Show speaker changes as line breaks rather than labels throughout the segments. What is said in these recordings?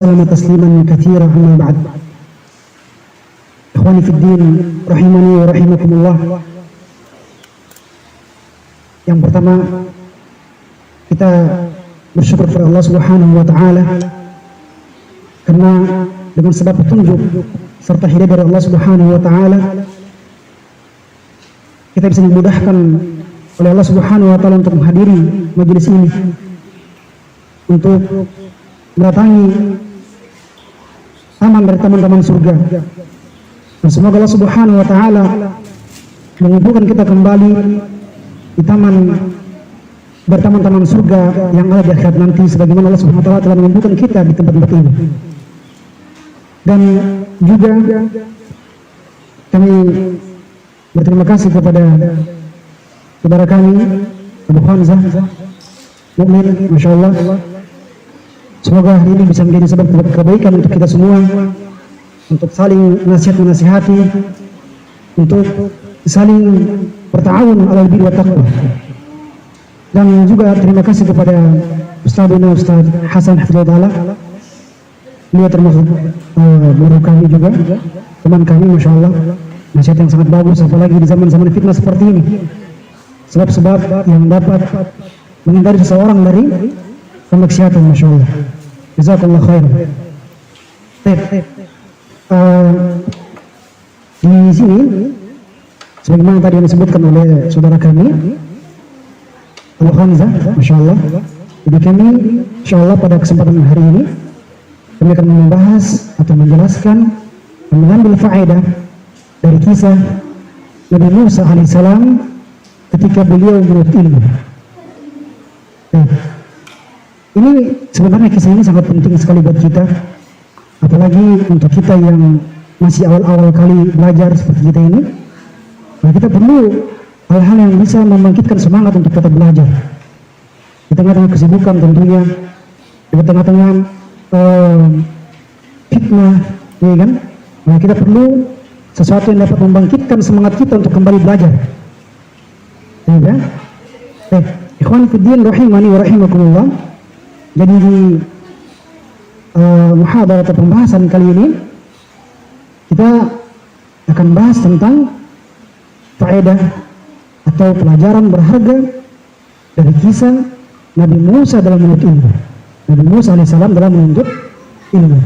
وسلم تسليما كثيرا أما بعد. Ikhwani fi din rahimani wa rahimakumullah. Yang pertama, kita bersyukur kepada Allah Subhanahu wa taala karena dengan sebab petunjuk serta hidayah dari Allah Subhanahu wa taala kita bisa dimudahkan oleh Allah Subhanahu wa taala untuk menghadiri majelis ini, untuk mendatangi taman dari taman-taman surga. Dan semoga Allah Subhanahu wa taala mengumpulkan kita kembali di bertaman-taman surga yang ada di akhirat nanti, sebagaimana Allah Subhanahu wa taala telah mengumpulkan kita di tempat-tempat ini. Dan juga kami berterima kasih kepada saudara kami Abu Hamzah Mukmin, Masya Allah. Semoga hari ini bisa menjadi sebab kebaikan untuk kita semua, untuk saling nasihat-menasihati, untuk saling berta'awun alal birri wa taqwa. Dan juga terima kasih kepada Ustaz Hasan Hafizahullah. Beliau termasuk guru kami juga, teman kami, Masya Allah. Nasihat yang sangat bagus, apalagi di zaman-zaman fitnah seperti ini. Sebab-sebab yang dapat menghindari seseorang dari kemaksiatan, Masya Allah. Jazakallah khair. Di sini, sebagaimana tadi yang disebutkan oleh saudara kami Abu Hamzah, Masya Allah. Jadi kami, Insya Allah pada kesempatan hari ini kami akan membahas atau menjelaskan dan mengambil faedah dari kisah Nabi Musa alaihissalam ketika beliau menuntut ilmu. Ini sebenarnya kisah ini sangat penting sekali buat kita, apalagi untuk kita yang masih awal-awal kali belajar seperti kita ini. Nah, kita perlu hal-hal yang bisa membangkitkan semangat untuk tetap belajar di tengah-tengah kesibukan tentunya, di tengah-tengah fitnah, ya kan? Nah, kita perlu sesuatu yang dapat membangkitkan semangat kita untuk kembali belajar, ya kan? Ikhwan fiddin rahimani wa rahimakumullah. Jadi di muhadarah atau pembahasan kali ini kita akan bahas tentang faedah atau pelajaran berharga dari kisah Nabi Musa dalam menuntut ilmu. Nabi Musa alaihissalam dalam menuntut ilmu.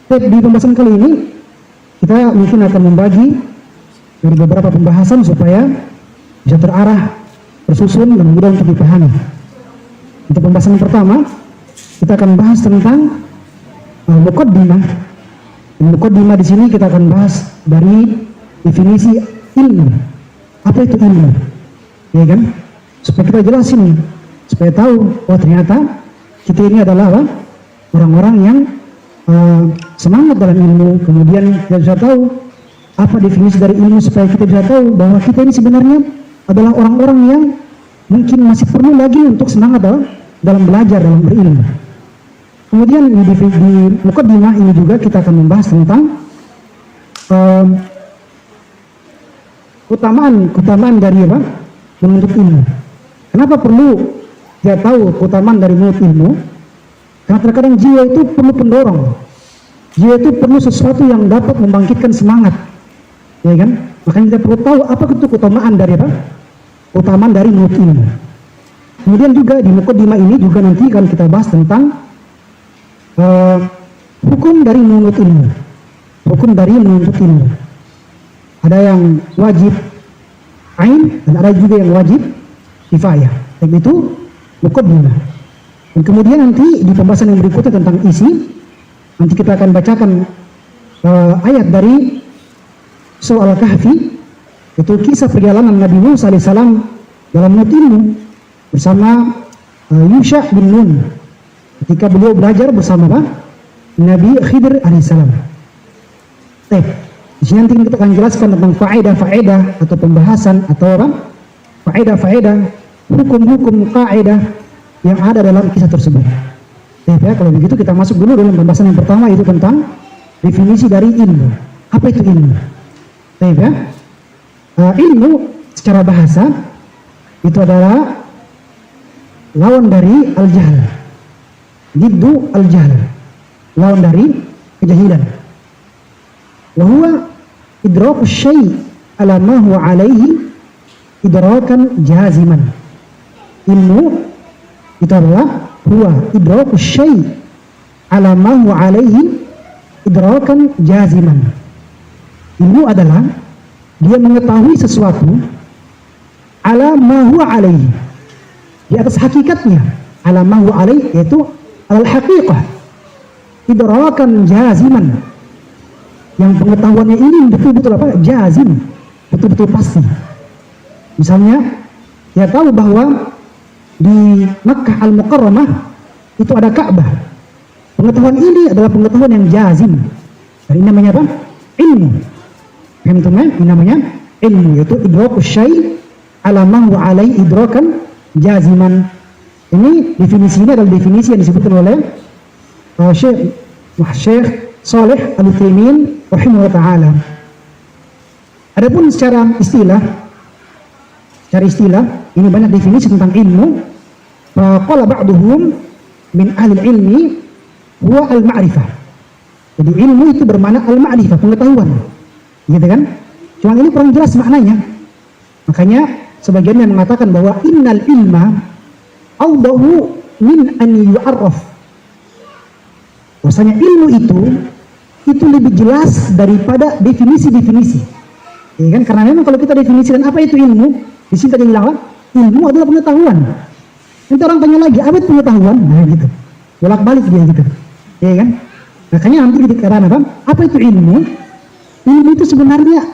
Di pembahasan kali ini kita mungkin akan membagi dari beberapa pembahasan supaya bisa terarah, tersusun dan mudah untuk dipahami. Untuk pembahasan pertama, kita akan bahas tentang muqaddimah. Muqaddimah di sini kita akan bahas dari definisi ilmu. Apa itu ilmu? Ya kan? Supaya kita jelasin, supaya tahu, oh ternyata kita ini adalah apa? Orang-orang yang semangat dalam ilmu. Kemudian kita bisa tahu apa definisi dari ilmu, supaya kita bisa tahu bahwa kita ini sebenarnya adalah orang-orang yang mungkin masih perlu lagi untuk semangat dalam belajar, dalam berilmu. Kemudian di muqaddimah ini juga kita akan membahas tentang keutamaan dari apa? Menuntut ilmu. Kenapa perlu dia tahu keutamaan dari menuntut ilmu? Karena terkadang jiwa itu perlu pendorong. Jiwa itu perlu sesuatu yang dapat membangkitkan semangat. Ya kan? Makanya kita perlu tahu apa itu keutamaan dari apa? Keutamaan dari menuntut ilmu. Kemudian juga di muqaddimah ini juga nanti akan kita bahas tentang hukum dari menuntut ilmu. Hukum dari menuntut ilmu. Ada yang wajib ain dan ada juga yang wajib kifayah. Dan itu muqaddimah. Dan kemudian nanti di pembahasan yang berikutnya tentang isi, nanti kita akan bacakan ayat dari surah Al-Kahfi, itu kisah perjalanan Nabi Musa alaihissalam dalam menuntut ilmu bersama Yusha bin Nun ketika beliau belajar bersama Nabi Khidir alaihissalam. Di sini nanti kita akan jelaskan tentang faedah-faedah atau pembahasan atau apa? Faedah-faedah, hukum-hukum, kaidah yang ada dalam kisah tersebut. Ya, kalau begitu kita masuk dulu dalam pembahasan yang pertama, itu tentang definisi dari ilmu. Apa itu ilmu? Ya, ilmu secara bahasa itu adalah lawan dari al-jahl, diddu al-jahl. lawan dari kejahilan. Wa huwa idraku syai' ala ma huwa alaihi idrakan jaziman. Ilmu itu adalah huwa idraku syai' ala ma huwa alaihi idrakan jaziman. Ilmu adalah dia mengetahui sesuatu ala ma huwa alaihi, di atas hakikatnya. Ala ma huwa alaihi yaitu al haqiqah, idrakan jaziman, yang pengetahuannya ini betul-betul apa? Jazim, betul-betul pasti. Misalnya dia tahu bahwa di Makkah Al-Mukarramah itu ada Ka'bah. Pengetahuan ini adalah pengetahuan yang jazim. Dan ini namanya apa? Ilmu. Ini namanya ilmu, yaitu idrakus syai' ala ma huwa alaihi idrakan jaziman. Ini definisinya adalah definisi yang disebutkan oleh Syekh Shalih Al-Utsaimin rahimahullah ta'ala. Adapun secara istilah ini banyak definisi tentang ilmu. Qala ba'duhum min ahli ilmi huwa al-ma'rifah. Jadi ilmu itu bermakna al-ma'rifah, pengetahuan. Gitu kan? Cuma ini kurang jelas maknanya. Makanya sebagian yang mengatakan bahwa innal ilma awdahu min an yu'arraf. Bahwasanya ilmu itu lebih jelas daripada definisi-definisi. Ya kan? Karena memang kalau kita definisikan apa itu ilmu, di sini tadi bilang ilmu adalah pengetahuan. Nanti orang tanya lagi, apa itu pengetahuan? Nah gitu. Bolak-balik dia gitu. Ya kan? Makanya nanti dikatakan apa itu ilmu? Ilmu itu sebenarnya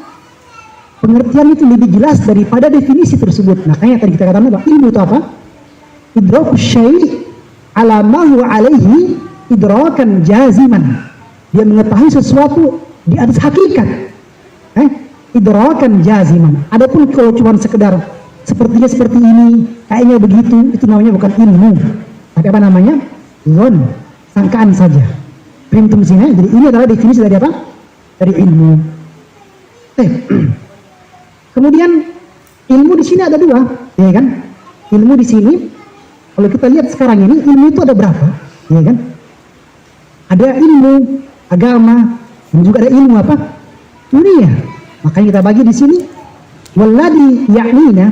pengertian itu lebih jelas daripada definisi tersebut. Makanya tadi kita katakan bahwa ilmu itu apa? Idrakus syai' ala ma huwa alaihi idrakan jaziman. Dia mengetahui sesuatu di atas hakikat. Idrakan jaziman. Adapun kalau cuma sekedar sepertinya seperti ini, kayaknya begitu, itu namanya bukan ilmu. Tapi apa namanya? Zon, sangkaan saja. Printum sini. Jadi ini adalah definisi dari apa? Dari ilmu. Kemudian ilmu di sini ada dua, ya kan? Ilmu di sini, kalau kita lihat sekarang ini, ilmu itu ada berapa? Ya kan? Ada ilmu agama, dan juga ada ilmu apa? Dunia. Makanya kita bagi di sini. Walladhi ya'nina,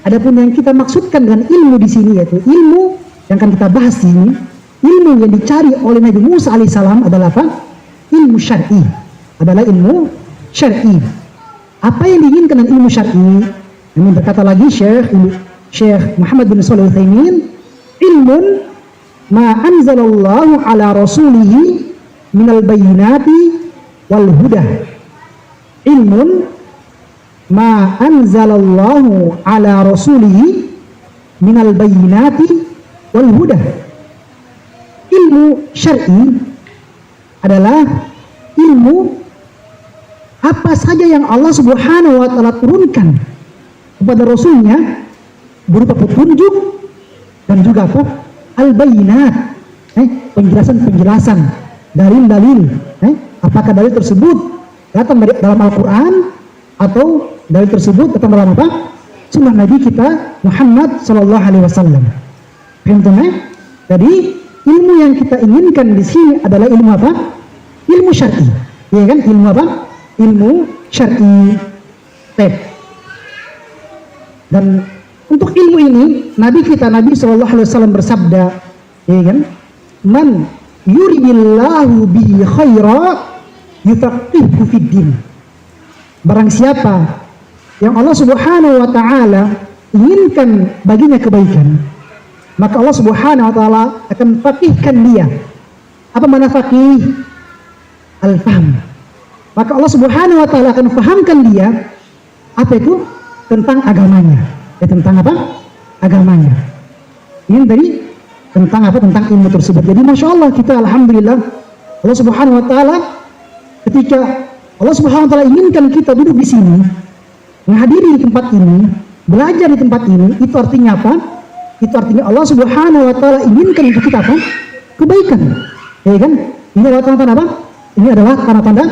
adapun yang kita maksudkan dengan ilmu di sini yaitu ilmu yang akan kita bahas di sini, ilmu yang dicari oleh Nabi Musa alaihissalam adalah apa? Ilmu syar'i. Adalah ilmu syar'i. Apa yang diinginkan dengan ilmu syar'i? Ini berkata lagi Syekh Muhammad bin Shalih Al-Utsaimin, ilmun ma anzalallahu ala rasulihi minal bayyinati wal huda. Ilmun ma anzalallahu ala rasulihi minal bayyinati wal huda. Ilmu syar'i adalah ilmu apa saja yang Allah Subhanahu wa taala turunkan kepada rasulnya berupa petunjuk dan juga apa? Al-bayyinat. Penjelasan-penjelasan, dalil-dalil. Apakah dalil tersebut datang dalam Al-Qur'an atau dalil tersebut datang dalam apa? Sunnah Nabi kita Muhammad sallallahu alaihi wasallam. Jadi ilmu yang kita inginkan di sini adalah ilmu apa? Ilmu syar'i. Ya kan? Ilmu apa? Ilmu syar'i. Dan untuk ilmu ini Nabi kita Nabi sallallahu alaihi wasallam bersabda, ya kan? Man yuridillahu bihi khaira yufaqihuhu fid din. Barang siapa yang Allah Subhanahu wa taala inginkan baginya kebaikan, maka Allah Subhanahu wa taala akan faqihkan dia. Apa makna faqih? Al-fahm. Maka Allah Subhanahu wa taala akan fahamkan dia apa itu? Tentang agamanya. Tentang apa? Agamanya. Ini tadi tentang apa? Tentang ilmu tersebut. Jadi Masya Allah kita alhamdulillah Allah Subhanahu wa taala ketika Allah Subhanahu wa taala inginkan kita duduk di sini, menghadiri di tempat ini, belajar di tempat ini, itu artinya apa? Itu artinya Allah Subhanahu wa taala inginkan untuk kita apa? Kebaikan. Ya kan? Ini adalah tanda-tanda apa? Ini adalah tanda-tanda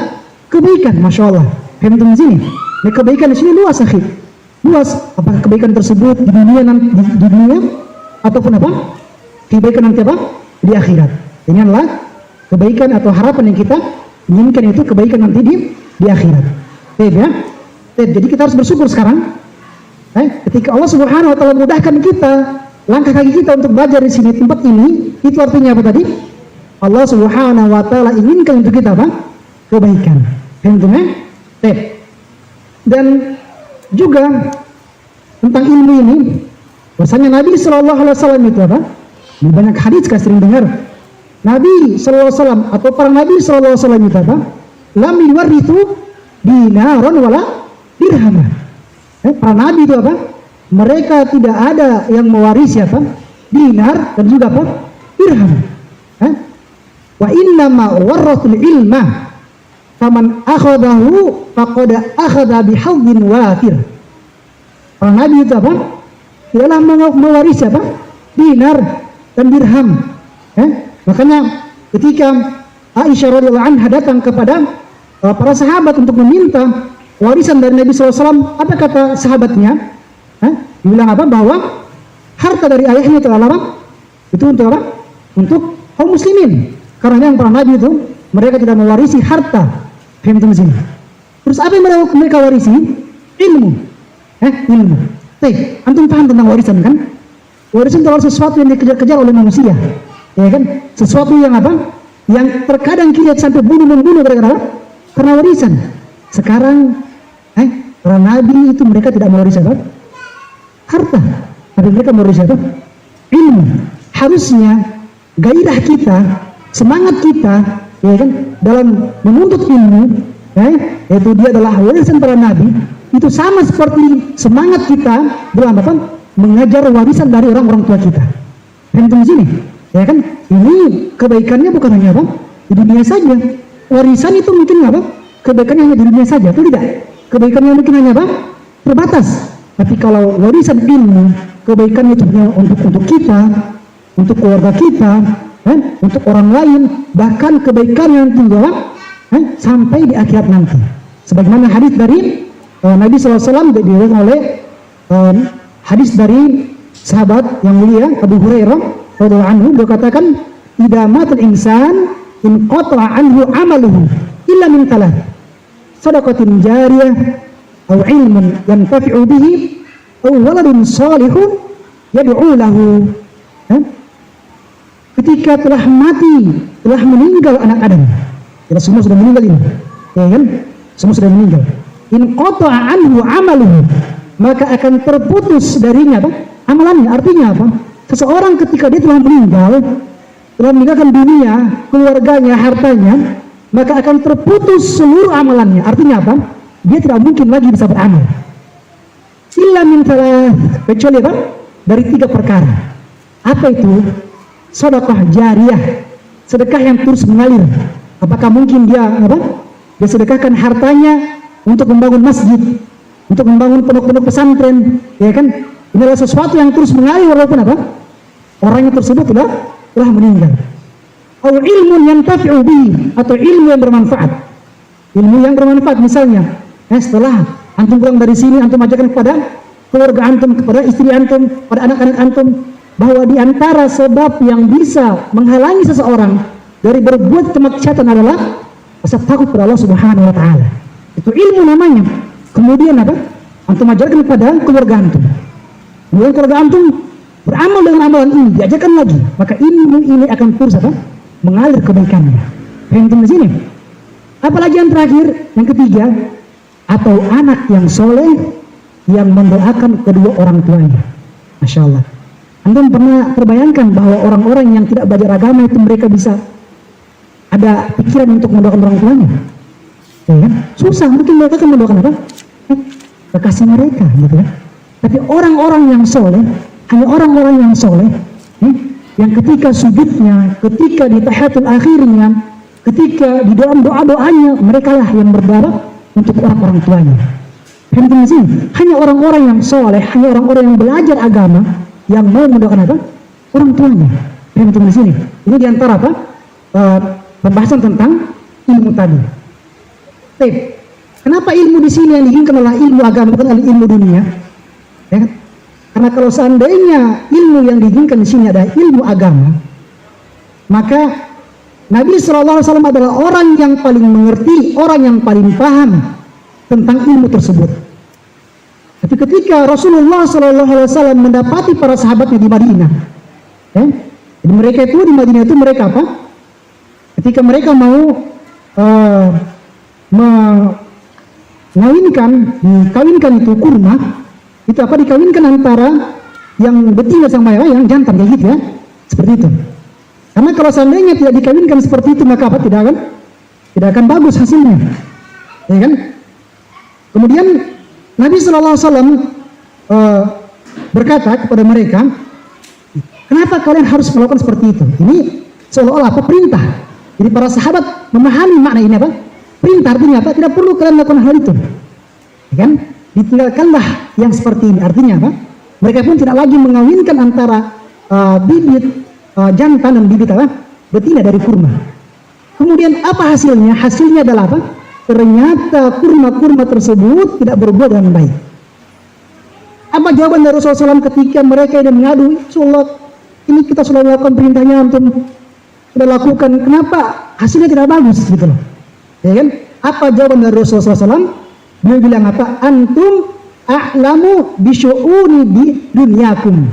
kebaikan, Masya Allah. Kalian di sini. Nah, kebaikan di sini luas, akhir. Luas. Apakah kebaikan tersebut di dunia di dunia ataupun apa? Kebaikan nanti apa? Di akhirat. Ini adalah kebaikan atau harapan yang kita inginkan itu kebaikan nanti di akhirat. Ya. Jadi kita harus bersyukur sekarang. Ketika Allah Subhanahu Wa Taala mudahkan kita, langkah kaki kita untuk belajar di sini tempat ini, itu artinya apa tadi? Allah Subhanahu Wa Taala inginkan untuk kita apa? Kebaikan. Tentunya. Dan juga tentang ilmu ini, bahasanya Nabi Sallallahu Alaihi Wasallam itu apa? Di banyak hadis kita sering dengar. Nabi Sallallahu Alaihi Wasallam atau para Nabi Sallallahu Alaihi Wasallam itu apa? Lam yuwarithu dinaron wala dirham. Para Nabi itu apa? Mereka tidak ada yang mewarisi apa? Dinar dan juga apa? Dirham. Wa innama warathul ilma faman akhadahu faqad akhadha bihadzin wafir. Para Nabi itu apa? Tidaklah mewarisi apa? Dinar dan dirham. Makanya ketika Aisyah radhiyallahu anha datang kepada para sahabat untuk meminta warisan dari Nabi SAW, apa kata sahabatnya? Dibilang apa? Bahwa harta dari ayahnya itu adalah apa? Itu untuk apa? Untuk kaum muslimin. Karena yang para Nabi itu mereka tidak mewarisi harta. Terus apa yang mereka warisi? Ilmu. Ilmu. Antum paham tentang warisan kan? Warisan itu adalah sesuatu yang dikejar-kejar oleh manusia. Ya kan? Sesuatu yang apa? Yang terkadang kita sampai bunuh-membunuh karena warisan. Sekarang para Nabi itu mereka tidak mewarisi apa? Harta. Tapi mereka mewarisi apa? Ilmu. Harusnya gairah kita, semangat kita, ya kan, dalam menuntut ilmu, yaitu dia adalah warisan para Nabi, itu sama seperti semangat kita dalam apa? Mengajar warisan dari orang-orang tua kita. Dan di sini, ya kan, ini kebaikannya bukan hanya apa? Di dunia saja. Warisan itu mungkin apa? Kebaikannya hanya di dunia saja, itu tidak. Kebaikannya mungkin hanya apa? Terbatas. Tapi kalau warisan ilmu, kebaikannya itu untuk kita, untuk keluarga kita, untuk orang lain, bahkan kebaikan yang tinggal sampai di akhirat nanti. Sebagaimana hadis dari Nabi SAW diriwayatkan oleh hadis dari sahabat yang mulia Abu Hurairah radhiyallahu anhu, beliau katakan, "Idza matal insan in qata'a anhu amaluhu illa min thalath, shadaqatin jariyah aw ilmun yantafi'u bihi aw waladun salihun yad'u lahu." Ketika telah mati, telah meninggal anak Adam, kita semua sudah meninggal ini, ya kan? Semua sudah meninggal. In qata'a anhu amaluhu, maka akan terputus darinya apa? Amalannya. Artinya apa? Seseorang ketika dia telah meninggalkan dunia, keluarganya, hartanya, maka akan terputus seluruh amalannya. Artinya apa? Dia tidak mungkin lagi bisa beramal. Illa min thalath, kecuali apa? Dari 3 perkara. Apa itu? Sedekah jariyah, sedekah yang terus mengalir. Apakah mungkin dia apa? Dia sedekahkan hartanya untuk membangun masjid, untuk membangun pondok-pondok pesantren, ya kan? Ini adalah sesuatu yang terus mengalir walaupun apa? Orangnya tersebut telah meninggal. Atau ilmu yang yantafi'u bihi, atau ilmu yang bermanfaat. Ilmu yang bermanfaat misalnya, setelah antum pulang dari sini, antum ajarkan kepada keluarga antum, kepada istri antum, pada anak-anak antum, bahwa di antara sebab yang bisa menghalangi seseorang dari berbuat kemaksiatan adalah rasa takut kepada Allah Subhanahu Wa Taala. Itu ilmu namanya. Kemudian apa? Antum ajarkan kepada keluarga antum. Kemudian keluarga antum beramal dengan amalan ini, diajarkan lagi, maka ilmu ini akan terus apa? Mengalir kebaikannya. Antum di sini. Apalagi yang terakhir, yang ketiga, atau anak yang soleh yang mendoakan kedua orang tuanya. Masya Allah. Antum pernah terbayangkan bahwa orang-orang yang tidak belajar agama itu mereka bisa ada pikiran untuk mendoakan orang tuanya? Ya kan? Susah, mungkin mereka akan mendoakan apa? Kekasih mereka, gitu kan? Tapi orang-orang yang soleh, hanya orang-orang yang soleh, yang ketika sujudnya, ketika di tahiyatul akhirnya, ketika di dalam doa-doanya, mereka lah yang berdoa untuk orang-orang tuanya. Hanya orang-orang yang soleh, hanya orang-orang yang belajar agama, yang mau mendoakan apa? Orang tuanya. Di sini. Ini diantara apa? Pembahasan tentang ilmu tadi. Kenapa ilmu di sini yang diinginkan adalah ilmu agama, bukan ilmu dunia? Ya kan? Karena kalau seandainya ilmu yang diinginkan di sini adalah ilmu agama, maka Nabi SAW adalah orang yang paling mengerti, orang yang paling paham tentang ilmu tersebut. Tapi ketika Rasulullah SAW mendapati para sahabatnya di Madinah, jadi mereka itu di Madinah itu mereka apa? Ketika mereka mau dikawinkan itu kurma, itu apa? Dikawinkan antara yang betina sama yang jantan, kayak gitu ya, seperti itu. Karena kalau seandainya tidak dikawinkan seperti itu, maka apa? Tidak akan bagus hasilnya, ya kan? Kemudian Nabi SAW berkata kepada mereka, kenapa kalian harus melakukan seperti itu? Ini seolah-olah apa? Perintah. Jadi para sahabat memahami makna ini apa? Perintah artinya apa? Tidak perlu kalian melakukan hal itu, ya kan? Ditinggalkanlah yang seperti ini. Artinya apa? Mereka pun tidak lagi mengawinkan antara bibit jantan dan bibit apa? Betina dari kurma. Kemudian apa hasilnya? Hasilnya adalah apa? Ternyata kurma-kurma tersebut tidak berbuah dengan baik. Apa jawaban dari Rasulullah SAW ketika mereka yang mengadu, Rasulullah, ini kita sudah melakukan perintahnya untuk sudah lakukan, kenapa hasilnya tidak bagus gitu loh, ya kan? Apa jawaban dari Rasulullah SAW? Beliau bilang apa? Antum a'lamu bisyu'uni di dunyakum.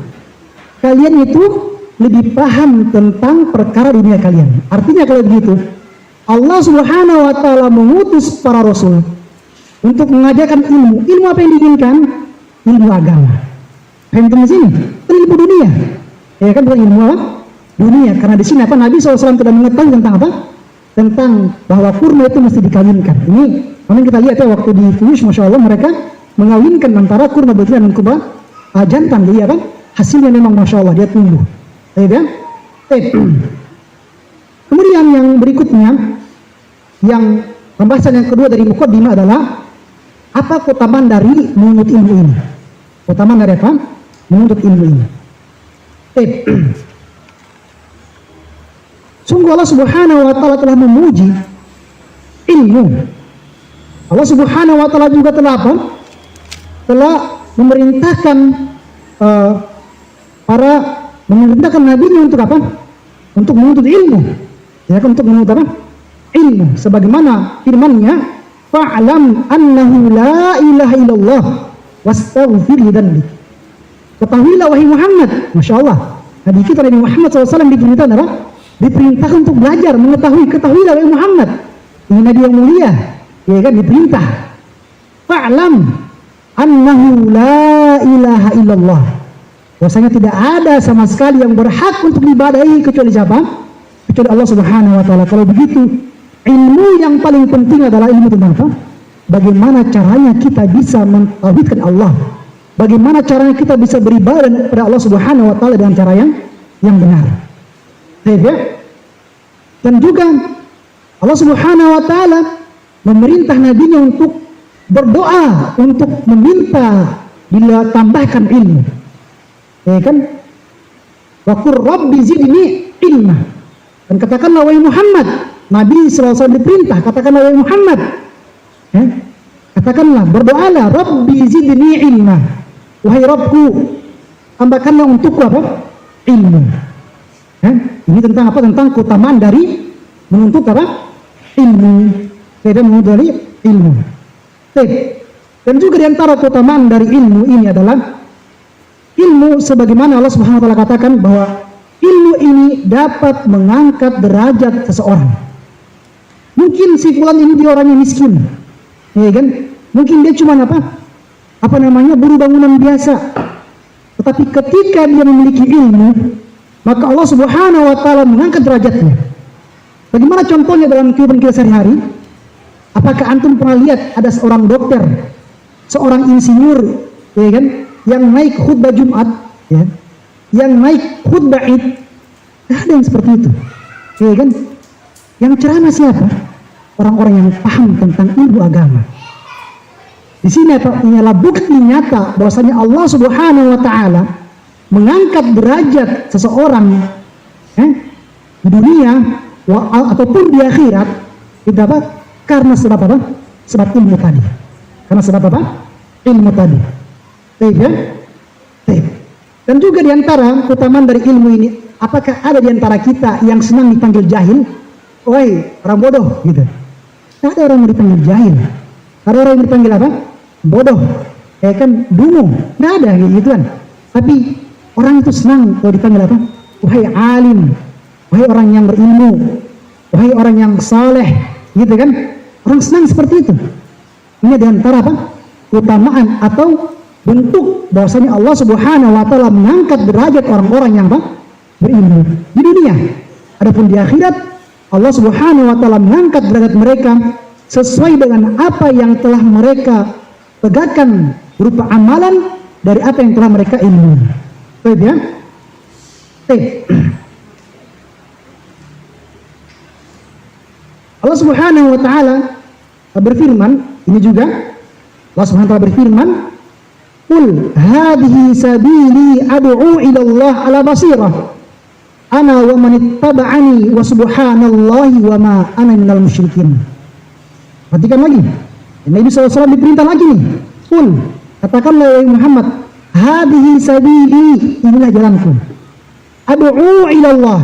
Kalian itu lebih paham tentang perkara dunia kalian. Artinya kalau begitu, Allah Subhanahu wa taala mengutus para rasul untuk mengajarkan ilmu. Ilmu apa yang diinginkan? Ilmu agama. Paham di sini? Ilmu dunia. Ya kan, bukan ilmu apa? Dunia. Karena di sini apa? Nabi SAW tidak mengetahui tentang apa? Tentang bahwa kurma itu mesti dikawinkan. Ini memang kita lihat ya waktu di Fuyush, Masya Allah, mereka mengawinkan antara kurma betina dan kurma jantan. Jadi apa? Hasilnya memang Masya Allah, dia tumbuh. Ya, kemudian yang berikutnya, yang pembahasan yang kedua dari muqaddimah adalah apa keutamaan dari menuntut ilmu ini? Keutamaan dari apa? Menuntut ilmu ini. Sungguh Allah Subhanahu wa taala telah memuji ilmu. Allah Subhanahu wa taala juga telah apa? Telah memerintahkan memerintahkan nabinya untuk apa? Untuk menuntut ilmu. Ya kan, untuk menuntut apa? Ilmu. Sebagaimana firman-Nya, fa'lam annahu la ilaha illallah wastaghfir lidzambik. Ketahuilah wahai Muhammad, Masya Allah, Nabi kita Nabi Muhammad SAW diperintahkan apa? Diperintahkan untuk belajar, mengetahui. Ketahuilah wahai Muhammad, ini Nabi yang mulia, ya kan, diperintah. Fa'lam annahu la ilaha illallah, bahwasanya tidak ada sama sekali yang berhak untuk diibadahi kecuali siapa? Kecuali Allah Subhanahu wa taala. Kalau begitu, ilmu yang paling penting adalah ilmu tentang apa? Bagaimana caranya kita bisa mentauhidkan Allah? Bagaimana caranya kita bisa beribadah kepada Allah Subhanahu wa taala dengan cara yang benar? Ya? Dan juga Allah Subhanahu wa taala memerintah nabinya untuk berdoa, untuk meminta ditambahkan ilmu. Ya kan? Wa qur rabbi zidni ilma. Dan katakanlah wahai Muhammad, Nabi SAW diperintah, katakanlah wahai Muhammad, ya? Katakanlah, berdoalah, Rabbi zidni ilma, wahai Rabbku, tambahkanlah untukku apa? Ilmu. Ya? Ini tentang apa? Tentang keutamaan dari menuntut apa? Ilmu. Tidak menuntut dari ilmu. Dan juga diantara keutamaan dari ilmu ini adalah ilmu sebagaimana Allah Subhanahu wa taala katakan bahwa ilmu ini dapat mengangkat derajat seseorang. Mungkin si fulan ini dia orangnya miskin, ya kan? Mungkin dia cuma buruh bangunan biasa. Tetapi ketika dia memiliki ilmu, maka Allah Subhanahu wa taala mengangkat derajatnya. Bagaimana contohnya dalam kehidupan kita sehari-hari? Apakah antum pernah lihat ada seorang dokter, seorang insinyur, ya kan, yang naik khutbah Jumat, ya, yang naik khutbah Id? Tidak ada yang seperti itu, ya kan? Yang ceramah siapa? Orang-orang yang paham tentang ilmu agama. Di sini adalah bukti nyata bahwasanya Allah Subhanahu wa taala mengangkat derajat seseorang di dunia ataupun di akhirat, itu apa? Karena sebab apa? Sebab ilmu tadi. Karena sebab apa? Ilmu tadi. Dan juga diantara keutamaan dari ilmu ini, apakah ada diantara kita yang senang dipanggil jahil? woi orang bodoh gitu. Tidak ada orang yang dipanggil jahil. Ada orang yang dipanggil apa? Bodoh. Kan dungu. Tidak ada gitu kan. Tapi orang itu senang kalau dipanggil apa? Wahai alim, wahai orang yang berilmu, wahai orang yang saleh, gitu kan? Orang senang seperti itu. Ini diantara apa? Keutamaan atau bentuk bahwasanya Allah Subhanahu wa taala mengangkat derajat orang-orang yang apa? Berilmu di dunia. Adapun di akhirat Allah Subhanahu wa taala mengangkat derajat mereka sesuai dengan apa yang telah mereka tegakkan berupa amalan dari apa yang telah mereka ilmu. Baik ya. Allah Subhanahu wa taala berfirman, ini juga Allah Subhanahu wa taala berfirman, "Qul hadhihi sabili ad'u ila Allah ala basirah ana wa man ittaba'ani wa subhanallahi wa ma ana minal musyrikin." Perhatikan lagi. Nabi SAW diperintah lagi nih. Qul, katakanlah wahai Muhammad, hadhihi sabili, inilah jalanku. Ad'u ila Allah,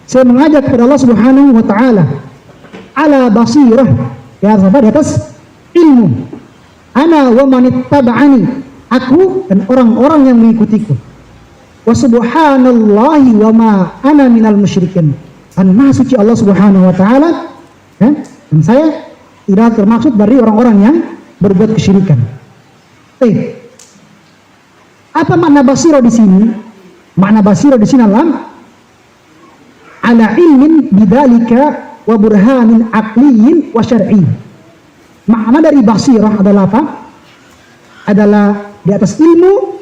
saya mengajak kepada Allah Subhanahu wa taala ala basirah, ya apa di atas ilmu. Ana wa man ittaba'ani, aku dan orang-orang yang mengikutiku. Wa subhanallahi wa ma ana minal musyrikin. Dan maha suci Allah Subhanahu wa taala, ya, dan saya tidak termaksud dari orang-orang yang berbuat kesyirikan. Apa makna basirah di sini? Makna basirah di sini adalah ala ilmin bidzalika wa burhanin aqliyin wa syar'i. Makna dari basirah adalah apa? Adalah di atas ilmu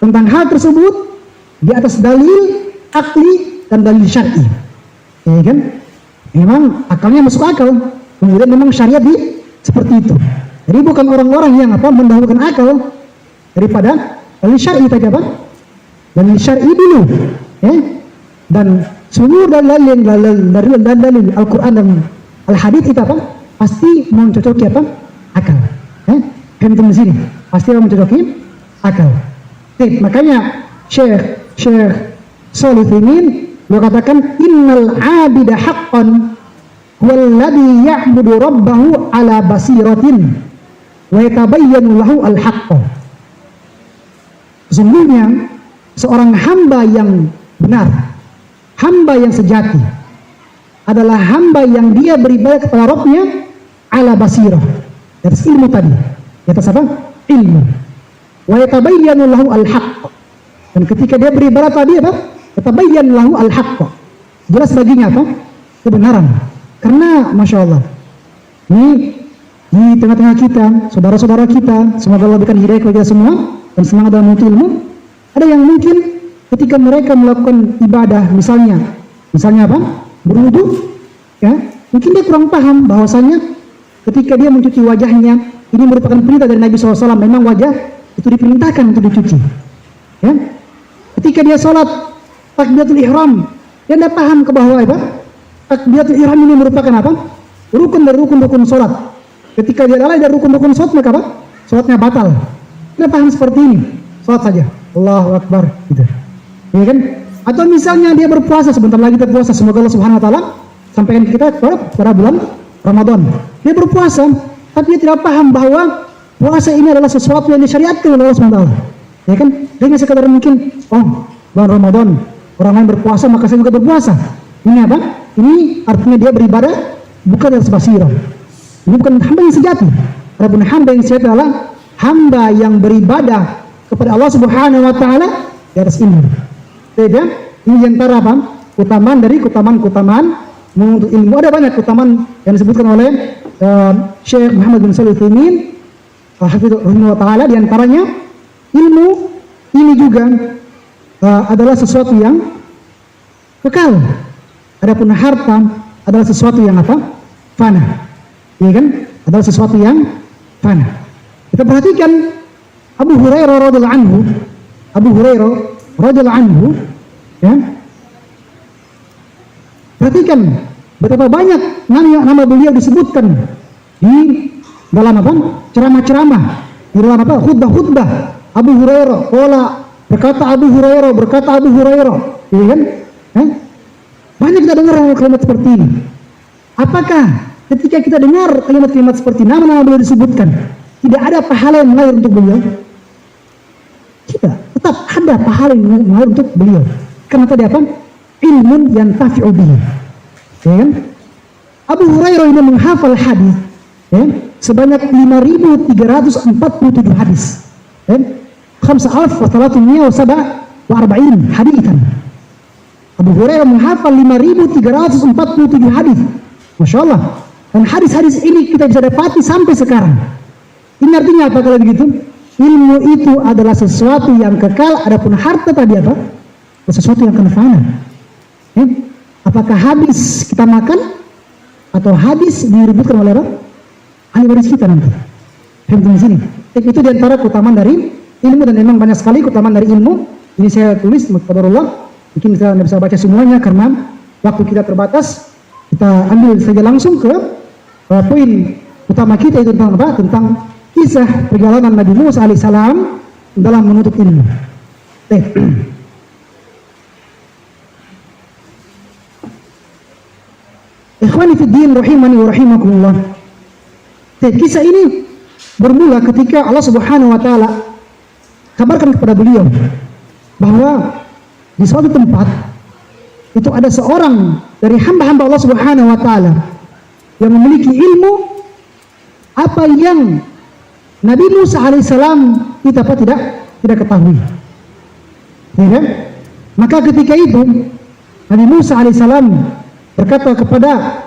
tentang hal tersebut, di atas dalil akli dan dalil syar'i. Ya kan? Memang akalnya masuk akal, kemudian memang syariat seperti itu. Jadi bukan orang-orang yang apa mendahulukan akal daripada dalil syar'i tadi apa? Dalil syar'i dulu, ya. Dan seluruh dalil Al-Quran dan Al-Hadits itu apa? Pasti mencocoki apa? Akal. Kan di sini pasti mencocoki akal. Makanya Syekh Shalih Utsaimin beliau katakan innal 'abida haqqan huwallazi ya'budu rabbahu ala basiratin wa yatabayyanu lahu al-haqq. Sesungguhnya seorang hamba yang benar, hamba yang sejati adalah hamba yang dia beribadah kepada Rabbnya ala basirah, di atas ilmu tadi, di atas apa? Ilmu. Wa yatabayyanu lahu al-haqq. Dan ketika dia beribadah tadi apa? Yatabayyanu lahu al-haqq. Jelas baginya apa? Kebenaran. Karena Masya Allah, ini di tengah-tengah kita, saudara-saudara kita, semoga Allah berikan hidayah kepada kita semua dan semangat dalam menuntut ilmu. Ada yang mungkin ketika mereka melakukan ibadah, misalnya apa? Berwudu, ya, mungkin dia kurang paham bahwasanya ketika dia mencuci wajahnya, ini merupakan perintah dari Nabi SAW. Memang wajah itu diperintahkan untuk dicuci, ya. Ketika dia sholat takbiratul ihram, dia tidak paham ke bahwa apa? Takbiratul ihram ini merupakan apa? Rukun dari rukun-rukun sholat. Ketika dia lalai dari rukun-rukun sholat, maka apa? Sholatnya batal. Dia paham seperti ini, sholat saja, Allahu Akbar, gitu, ya kan? Atau misalnya dia berpuasa, sebentar lagi kita puasa, semoga Allah Subhanahu Wa Taala sampaikan kita pada bulan Ramadan. Dia berpuasa, tapi dia tidak paham bahwa puasa ini adalah sesuatu yang disyariatkan oleh Allah Subhanahu Wa Taala, ya kan? Dengan sekadar mungkin, oh bulan Ramadan orang lain berpuasa, maka saya juga berpuasa. Ini apa? Ini artinya dia beribadah bukan atas basirah. Ini bukan hamba yang sejati. Adapun hamba yang sejati adalah hamba yang beribadah kepada Allah Subhanahu Wa Taala di atas ilmu. Beda. Ini antara apa? Keutamaan dari keutamaan menuntut ilmu. Ada banyak keutamaan yang disebutkan oleh Syekh Muhammad bin Shalih Utsaimin rahimahullah taala. Di antaranya ilmu ini juga adalah sesuatu yang kekal. Adapun harta adalah sesuatu yang apa? Fana. Ya kan? Adalah sesuatu yang fana. Kita perhatikan Abu Hurairah radhiyallahu anhu, ya. Perhatikan betapa banyak nama beliau disebutkan di dalam apa? Ceramah-ceramah, di dalam apa? Khutbah-khutbah. Abu Hurairah, berkata Abu Hurairah, ya kan? Banyak kita dengar kalimat seperti ini. Apakah ketika kita dengar kalimat-kalimat seperti nama-nama beliau disebutkan, tidak ada pahala yang mengalir untuk beliau? Tidak, tetap ada pahala yang mengalir untuk beliau. Karena tadi apa? Ilmun yang tafi'u bihi. Ya kan? Abu Hurairah ini menghafal hadis ya, sebanyak 5.347 hadis. Ya? 5,347 hadisan. Abu Hurairah menghafal 5.347 hadis. Masya Allah. Dan hadis-hadis ini kita bisa dapati sampai sekarang. Ini artinya apa kalau begitu? Ilmu itu adalah sesuatu yang kekal, adapun harta tadi apa? Sesuatu yang akan fana. Apakah habis kita makan atau habis direbutkan oleh apa? Ahli waris kita nanti. Di sini. Itu diantara keutamaan dari ilmu, dan memang banyak sekali keutamaan dari ilmu. Ini saya tulis, qadarullah. Mungkin kita tidak bisa baca semuanya karena waktu kita terbatas. Kita ambil saja langsung ke poin utama kita, itu tentang apa? Tentang kisah perjalanan Nabi Musa alaihissalam dalam menuntut ilmu. Ikhwani fi din rahimani wa rahimakumullah. Kisah ini bermula ketika Allah Subhanahu wa taala kabarkan kepada beliau bahwa di suatu tempat itu ada seorang dari hamba-hamba Allah Subhanahu wa taala yang memiliki ilmu apa yang Nabi Musa alaihissalam kita tidak ketahui. Ya kan? Maka ketika itu Nabi Musa alaihissalam berkata kepada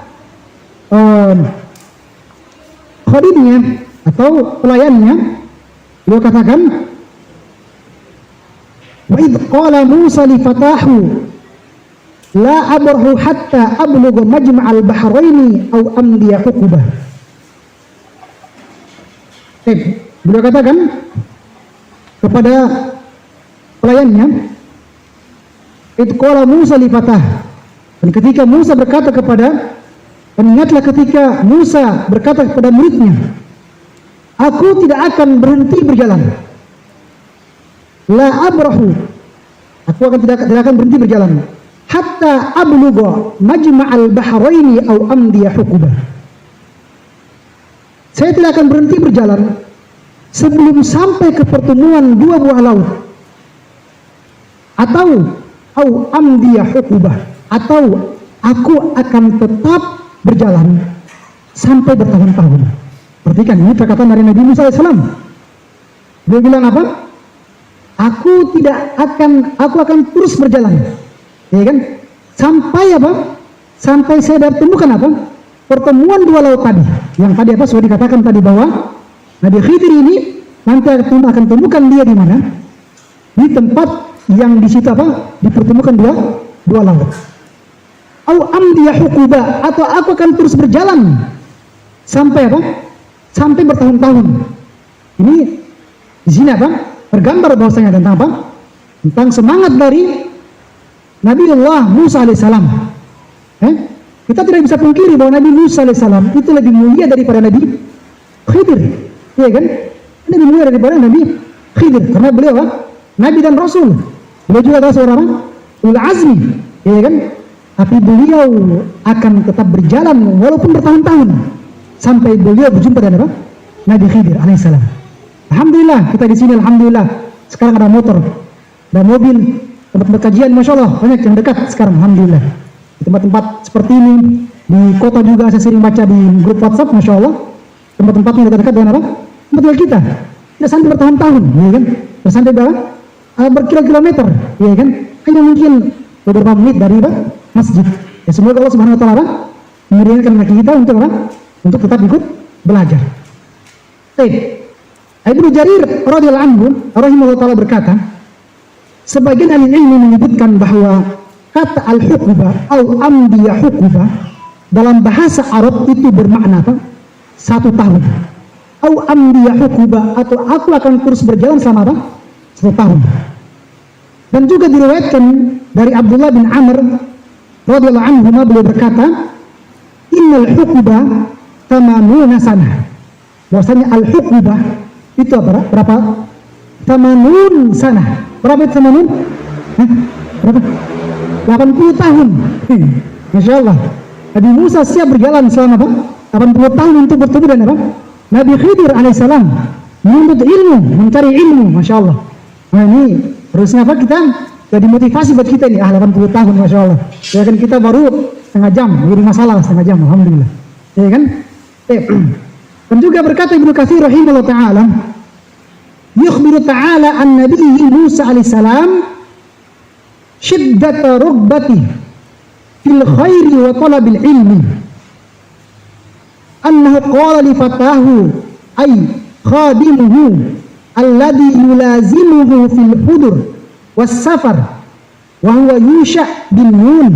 khadimnya atau pelayannya, beliau katakan, wa idh qala Musa li fatahu la abrahu hatta ablugha majma'al bahraini aw amdiya huqubah. Beliau katakan kepada pelayannya, idh qala Musa li fatah, dan ketika Musa berkata kepada, dan ingatlah ketika Musa berkata kepada muridnya, aku tidak akan berhenti berjalan. La abrahu, aku tidak akan berhenti berjalan. Hatta ablugha majma'al bahraini aw amdiya huqubah. Saya tidak akan berhenti berjalan sebelum sampai ke pertemuan dua buah laut. Atau aw amdiya huqubah, atau aku akan tetap berjalan sampai bertahun-tahun. Perhatikan, ini perkataan dari Nabi Musa AS. Dia bilang apa? Aku akan terus berjalan, ya kan? Sampai apa? Sampai saya temukan apa? Pertemuan dua laut tadi. Yang tadi apa? Sudah dikatakan tadi bahwa Nabi Khidir ini nanti akan temukan dia di mana? Di tempat yang di situ apa? Dipertemukan dua laut. Au amdiya huquba, atau aku akan terus berjalan sampai apa? Sampai bertahun-tahun. Ini di sini apa? Tergambar bahwasanya tentang apa? Tentang semangat dari Nabiullah Musa alaihissalam. Kita tidak bisa pungkiri bahwa Nabi Musa alaihissalam itu lebih mulia daripada Nabi Khidir, ya kan? Lebih mulia daripada Nabi Khidir karena beliau Nabi dan Rasul. Beliau juga adalah seorang ulul azmi, ya kan? Tapi beliau akan tetap berjalan walaupun bertahun-tahun sampai beliau berjumpa dengan apa? Nabi Khidir alaihissalam. Alhamdulillah kita di sini, alhamdulillah sekarang ada motor, ada mobil, tempat kajian, masya Allah banyak yang dekat sekarang, alhamdulillah. Di tempat-tempat seperti ini di kota juga saya sering baca di grup WhatsApp, masya Allah tempat-tempat yang dekat-dekat dengan apa? Tempat kita tidak sampai bertahun-tahun, ya kan? Tidak sampai berkilo-kilometer, ya kan? Hanya mungkin beberapa menit dari masjid. Ya semoga Allah Subhanahu wa taala memberikan kaki kita untuk apa? Untuk tetap ikut belajar. Ibnu Jarir radhiyallahu anhu rahimahullah taala berkata, sebagian ahli ilmu menyebutkan bahwa kata al-huqubah atau amdiya huqubah dalam bahasa Arab itu bermakna apa? 1 tahun. Au amdiya huqubah, atau aku akan terus berjalan selama apa? 1 tahun. Dan juga diriwayatkan dari Abdullah bin Amr radhiyallahu anhu, beliau berkata, innal huqubah tamanuna sanah. Bahwasanya al-huqubah itu apa? Berapa? Tamanun sanah. Berapa itu tamanun? Berapa? 80 tahun. Masya Allah. Nabi Musa siap berjalan selama apa? 80 tahun untuk bertemu dengan apa? Nabi Khidir alaihissalam, menuntut ilmu, mencari ilmu, masya Allah. Nah ini harusnya apa, kita jadi motivasi buat kita ini. 80 tahun, masya Allah. Ya kan, kita baru setengah jam, jadi masalah setengah jam, alhamdulillah. Ya kan? Dan juga berkata Ibnu Katsir rahimahullah taala, yukhbiru ta'ala an nabiyyi Musa alaihissalam syiddata rugbati fil khairi wa talabil ilmi, annahu qala li fatahu ay khadimuhu alladhi yulazimuhu fil hudur was safar wa huwa Yusha bin Nun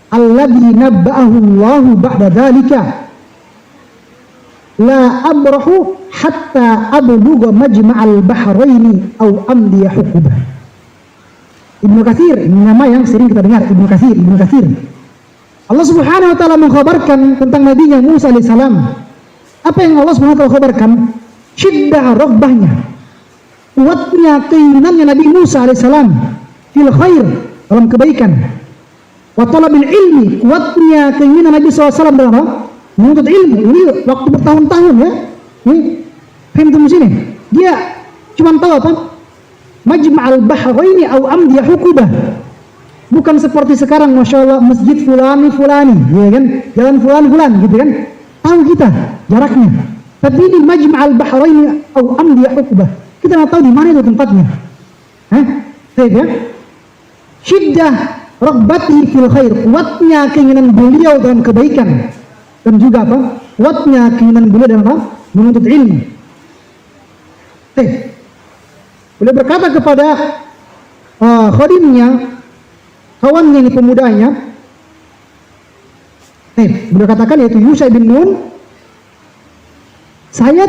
alladhi nabba'ahu Allahu ba'da dhalika, la abrahu hatta ablugha majma'al bahraini aw amdiya hukubah. Ibnu Katsir, ini nama yang sering kita dengar, Ibnu Katsir. Allah Subhanahu wa taala mengkhabarkan tentang nabinya Musa alaihissalam. Apa yang Allah Subhanahu wa taala khabarkan? Syiddah raghbahnya, kuatnya keinginannya Nabi Musa alaihissalam fil khair, dalam kebaikan, wa talabil ilmi, kuatnya keinginan Nabi SAW dalam apa? Menuntut ilmu. Ini waktu bertahun-tahun ya. Ini paham sini. Dia cuma tahu apa? Majma'al bahraini au amdiya hukubah. Bukan seperti sekarang, masya Allah, masjid fulani, ya kan, jalan fulan, gitu kan. Tahu kita jaraknya. Tapi ini majma'al bahraini au amdiya hukubah. Kita nggak tahu di mana itu tempatnya. Baik ya. Syiddah raghbati fil khair, kuatnya keinginan beliau dalam kebaikan. Dan juga apa? Kuatnya keinginan beliau dalam apa? Menuntut ilmu. Beliau berkata kepada khadimnya, kawannya ini, pemudanya. Beliau katakan, yaitu Yusha bin Nun, saya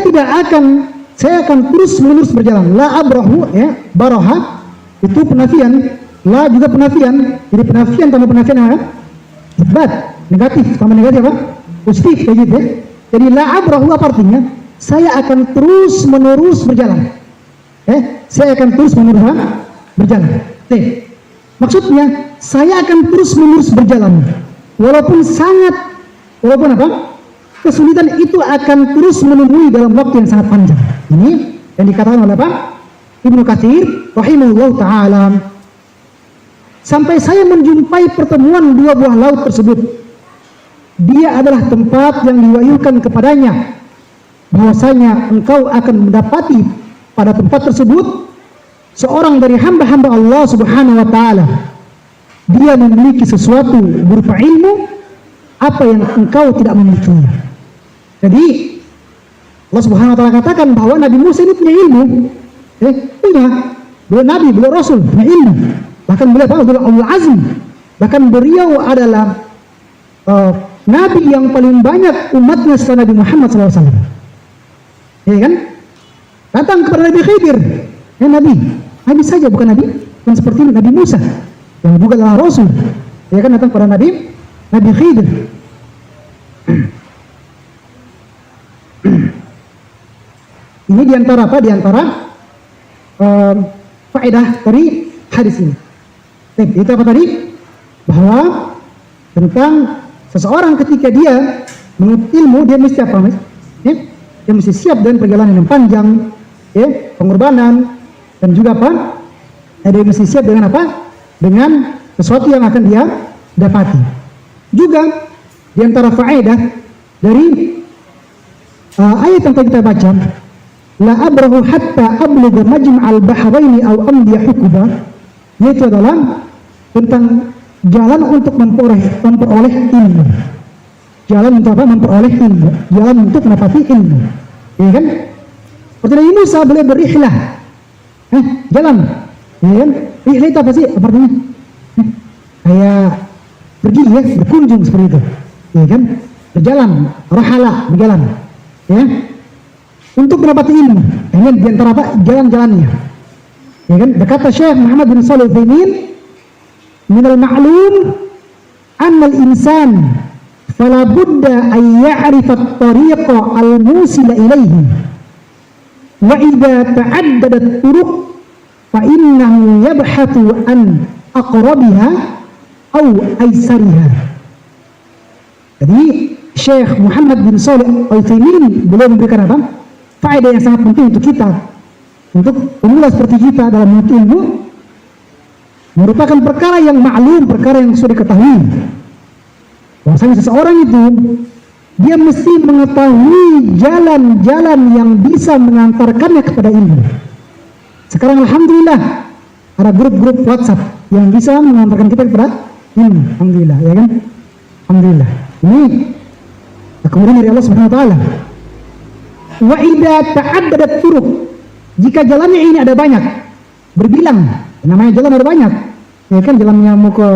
akan terus menerus berjalan. La abrahu, ya, baraha itu penafian, la juga penafian. Jadi penafian tambah penafian apa? Isbat, negatif tambah negatif apa? Positif, kayak gitu ya. Jadi la abrahu apa artinya? Saya akan terus menerus berjalan. Saya akan terus menerus berjalan. Maksudnya saya akan terus menerus berjalan. Walaupun apa? Kesulitan itu akan terus menemui dalam waktu yang sangat panjang. Ini yang dikatakan oleh apa? Ibnu Katsir rahimahullah taala. Sampai saya menjumpai pertemuan dua buah laut tersebut. Dia adalah tempat yang diwahyukan kepadanya bahwasanya engkau akan mendapati pada tempat tersebut seorang dari hamba-hamba Allah Subhanahu wa taala. Dia memiliki sesuatu berupa ilmu apa yang engkau tidak memilikinya. Jadi Allah Subhanahu wa taala katakan bahwa Nabi Musa ini punya ilmu. Punya. Beliau nabi, beliau rasul, punya ilmu. Bahkan beliau adalah ulul azmi. Bahkan beliau adalah nabi yang paling banyak umatnya setelah Nabi Muhammad SAW. Ya kan? Datang kepada Nabi Khidir. Nabi saja, bukan nabi. Bukan seperti Nabi Musa yang juga adalah rasul. Ya kan, datang kepada Nabi Khidir. Ini diantara apa? Diantara faedah dari hadis ini. Itu apa tadi? Bahwa tentang seseorang ketika dia menuntut ilmu, dia mesti apa? Dia mesti siap dengan perjalanan yang panjang, pengorbanan, dan juga apa? Dia mesti siap dengan apa? Dengan sesuatu yang akan dia dapati. Juga diantara faedah dari ayat yang tadi kita baca, la abrahu hatta ablugha majma'al bahraini aw amdiya hukubah, yaitu adalah tentang jalan untuk memperoleh ilmu. Jalan untuk apa? Memperoleh ilmu. Jalan untuk mendapati ilmu. Ya kan? Seperti Nabi Musa boleh berihlah. Jalan. Ya kan? Ihlah itu apa sih? Apa artinya? Kayak pergi ya, berkunjung seperti itu. Ya kan? Berjalan, rahala, berjalan. Ya. Untuk mendapati ilmu. Ini diantara apa? Jalan-jalannya. Ya kan? Berkata Syekh Muhammad bin Shalih Al-Utsaimin, minal ma'lum annal insan fala budda an ya'rifa at-tariqa al-musila ilayhi wa idza ta'addadat turuq fa innahu yabhathu an aqrabiha aw aysariha. Jadi Syekh Muhammad bin Shalih Al-Utsaimin beliau memberikan apa? Faedah yang sangat penting untuk kita, untuk pemula seperti kita dalam menuntut ilmu, merupakan perkara yang maklum, perkara yang sudah diketahui. Bahwasanya seseorang itu dia mesti mengetahui jalan-jalan yang bisa mengantarkannya kepada ilmu. Sekarang alhamdulillah ada grup-grup WhatsApp yang bisa mengantarkan kita kepada ilmu. Alhamdulillah, ya kan? Alhamdulillah. Ini kemudian dari Allah Subhanahu wa taala. Wa idza ta'addadat turuq, jika jalannya ini ada banyak, berbilang, namanya jalan ada banyak. Ya kan, jalannya mau ke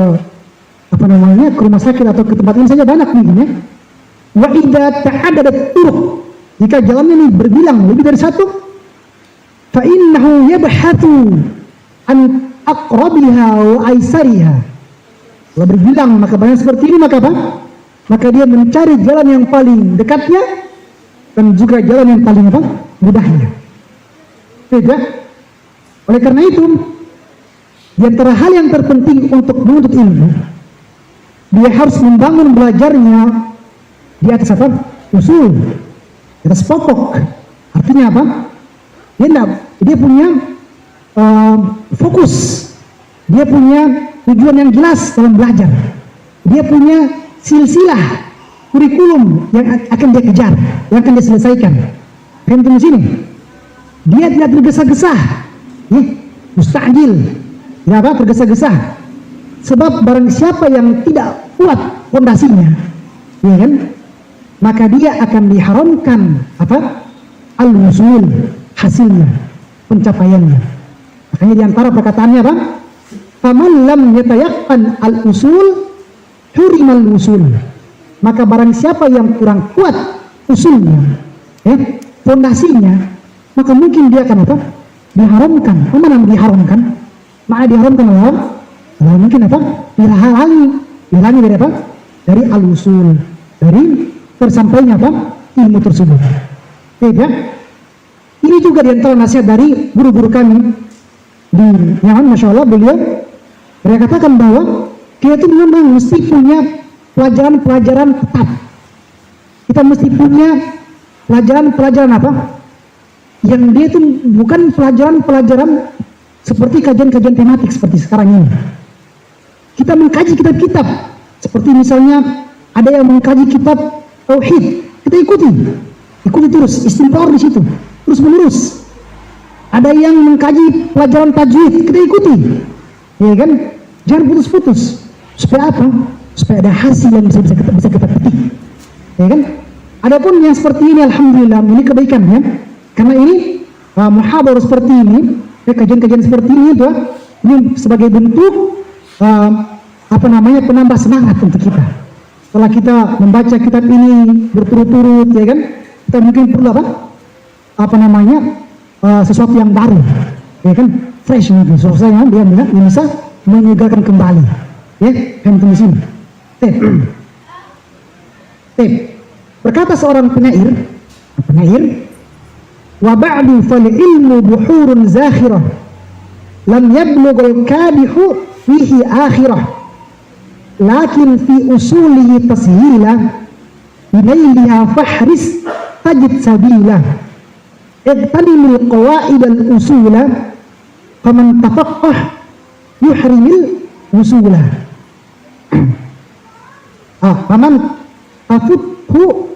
apa namanya, ke rumah sakit atau ke tempat ini saja banyak mungkin ya. Wa idza ta'addadat turuq, jika jalannya ini berbilang lebih dari satu, fa innahu yabhathu an aqrabiha wa aisariha. Kalau berbilang maka banyak seperti ini, maka apa? Maka dia mencari jalan yang paling dekatnya dan juga jalan yang paling apa? Mudahnya. Beda. Oleh karena itu, di antara hal yang terpenting untuk menuntut ilmu, dia harus membangun belajarnya di atas apa? Usul, di atas pokok. Artinya apa? Dia punya fokus, dia punya tujuan yang jelas dalam belajar, dia punya silsilah kurikulum yang akan dia kejar, yang akan dia selesaikan. Kan di sini dia tidak tergesa-gesa, mustajil, tidak apa, tergesa-gesa. Sebab barang siapa yang tidak kuat fondasinya, ya kan, maka dia akan diharamkan apa? Al-wusul, hasilnya, pencapaiannya. Makanya di antara perkataannya apa? Faman lam yatayaqqan al-usul hurimal wusul. Maka barang siapa yang kurang kuat usulnya, fondasinya, maka mungkin dia akan apa? Diharamkan. Mana diharamkan? Maka diharamkan Allah. Mungkin apa? Dihalangi dari apa? Dari al-usul, dari tersampainya apa? Ilmu tersebut. Beda. Ini juga di antara nasihat dari guru-guru kami di Yaman, masya Allah, beliau katakan bahwa kita itu memang mesti punya pelajaran-pelajaran tetap. Kita mesti punya pelajaran-pelajaran apa? Yang dia itu bukan pelajaran-pelajaran seperti kajian-kajian tematik seperti sekarang ini. Kita mengkaji kitab-kitab, seperti misalnya ada yang mengkaji kitab tauhid, kita ikuti terus, istimbar di situ, terus menerus. Ada yang mengkaji pelajaran tajwid, kita ikuti, ya kan? Jangan putus-putus. Supaya apa? Supaya ada hasil yang bisa kita petik, ya kan? Adapun yang seperti ini, alhamdulillah, ini kebaikan ya. Karena ini muhadarah seperti ini, kajian-kajian seperti ini itu, ini sebagai bentuk penambah semangat untuk kita. Setelah kita membaca kitab ini berturut-turut, ya kan? Kita mungkin perlu sesuatu yang baru, ya kan, fresh gitu, sesuatu yang dia bisa menyegarkan kembali, ya kan, di sini. Berkata seorang penyair, wa ba'du fal ilmu buhurun zakhirah lam yablughul kadihu fihi akhirah lakin fi usulihi tashilah binailiha fahris tajid sabilah iqtanimil qawaid al-usula faman tafaqqah yuhrimil usula faman tafuthu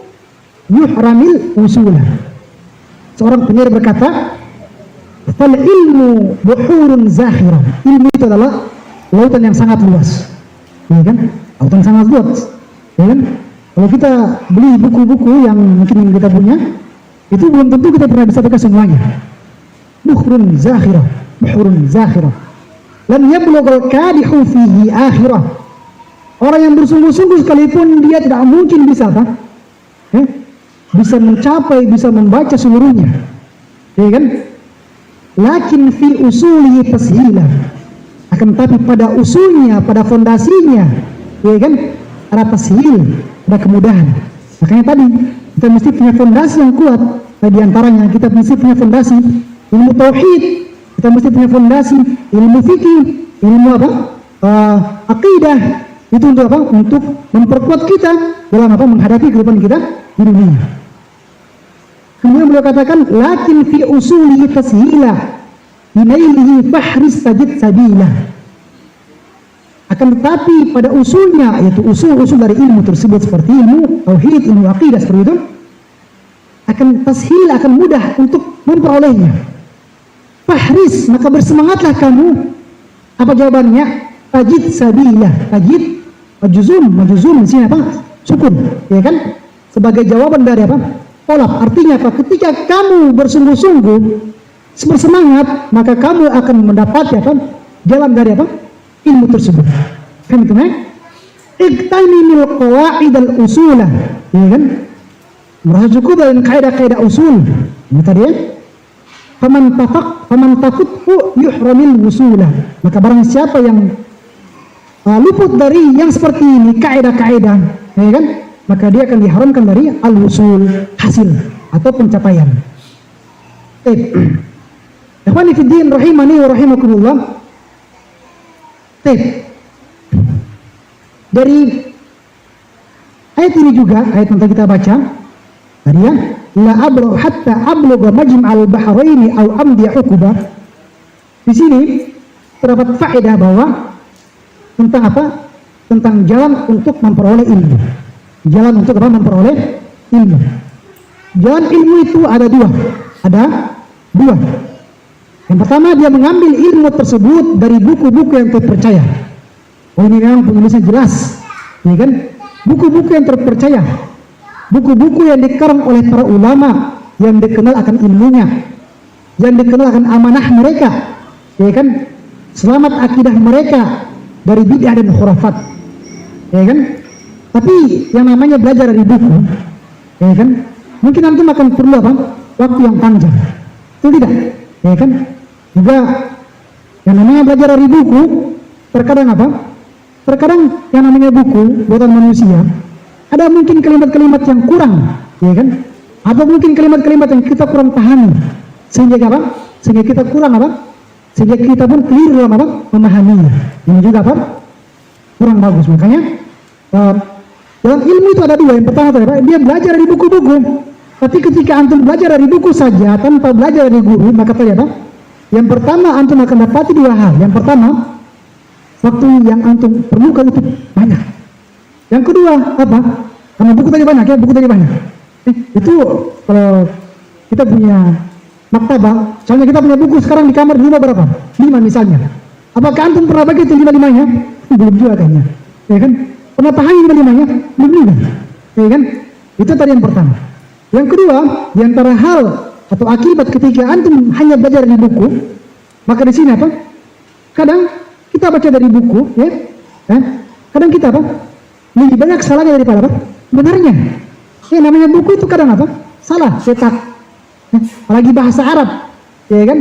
yuhramil usula. Seorang penyair berkata, fal ilmu buhurun zakhirah. Ilmu itu adalah lautan yang sangat luas, ya kan? Lautan sangat luas, ya kan? Kalau kita beli buku-buku yang mungkin kita punya, itu belum tentu kita pernah bisa baca semuanya. Buhurun zakhirah. Lam yablughul kadihu fihi akhirah. Orang yang bersungguh-sungguh sekalipun dia tidak mungkin bisa apa? Bisa mencapai, bisa membaca seluruhnya, ya kan? Lakin fi usulihi tashilah. Akan tapi pada usulnya, pada fondasinya, ya kan, ada tashil, ada kemudahan. Makanya tadi kita mesti punya fondasi yang kuat. Di antaranya kita mesti punya fondasi ilmu tauhid, kita mesti punya fondasi ilmu fikih, ilmu apa? Aqidah, Itu untuk apa? Untuk memperkuat kita dalam apa? Menghadapi kehidupan kita di dunia. Kemudian beliau katakan, lakin fi usulihi tashila binailihi fahris tajid sabila. Akan tetapi pada usulnya, yaitu usul-usul dari ilmu tersebut seperti ilmu tauhid, ilmu aqidah seperti itu, akan tashil, akan mudah untuk memperolehnya. Fahris, maka bersemangatlah kamu. Apa jawabannya? Tajid sabila. Tajid majuzum di sini apa? Sukun, ya kan? Sebagai jawaban dari apa? Tolak. Artinya apa? Ketika kamu bersungguh-sungguh, bersemangat, maka kamu akan mendapat apa? Jalan dari apa? Ilmu tersebut. Kan itu kan? Iktaninil qawaid al-usulah, ya kan? Merasa cukup dengan kaidah-kaidah usul. Ini tadi ya. Faman tafuthu yuhramil wusulah. Maka barang siapa yang luput dari yang seperti ini, kaidah-kaidah, ya kan? Maka dia akan diharamkan dari al-wusul, hasil atau pencapaian. Ikhwani fi din rahimani wa rahimakumullah. Dari ayat ini juga, ayat yang kita baca tadi ya, la ablu hatta ablugha majma'al bahraini aw amdi uqubah. Di sini terdapat faedah bahwa tentang apa? Tentang jalan untuk memperoleh ilmu. Jalan untuk apa? Memperoleh ilmu. Jalan ilmu itu ada dua. Yang pertama, dia mengambil ilmu tersebut dari buku-buku yang terpercaya. Oh, ini memang penulisnya jelas, ya kan? Buku-buku yang terpercaya, buku-buku yang dikarang oleh para ulama yang dikenal akan ilmunya, yang dikenal akan amanah mereka, ya kan? Selamat akidah mereka dari bid'ah dan khurafat, ya kan? Tapi yang namanya belajar dari buku, ya kan? Mungkin antum akan perlu apa? Waktu yang panjang, itu tidak, ya kan? Juga yang namanya belajar dari buku, terkadang apa? Terkadang yang namanya buku buatan manusia, ada mungkin kalimat-kalimat yang kurang, ya kan? Atau mungkin kalimat-kalimat yang kita kurang pahami, sehingga apa? Sehingga kita kurang apa? Sehingga kita pun keliru dalam apa? Memahaminya. Ini juga apa? Kurang bagus. Makanya dalam ilmu itu ada dua. Yang pertama apa? Dia belajar dari buku-buku. Tapi ketika antum belajar dari buku saja tanpa belajar dari guru, maka tadi apa? Yang pertama antum akan dapati dua hal. Yang pertama, waktu yang antum perlukan itu banyak. Yang kedua apa? Karena buku tadi banyak ya, buku tadi banyak. Itu kalau kita punya maktabah, misalnya kita punya buku sekarang di kamar 5 berapa? 5 misalnya. Apakah antum pernah bagi itu 5-5-nya? Belum juga kayaknya. Ya kan? Pernah pahami 5-5-nya? Belum juga. Ya kan? Itu tadi yang pertama. Yang kedua, di antara hal atau akibat ketika antum hanya belajar di buku, maka di sini apa? Kadang kita baca dari buku, ya, kadang kita apa? Lebih banyak salahnya daripada apa? Benarnya. Ya, namanya buku itu kadang apa? Salah, cetak. Apalagi bahasa Arab, ya kan?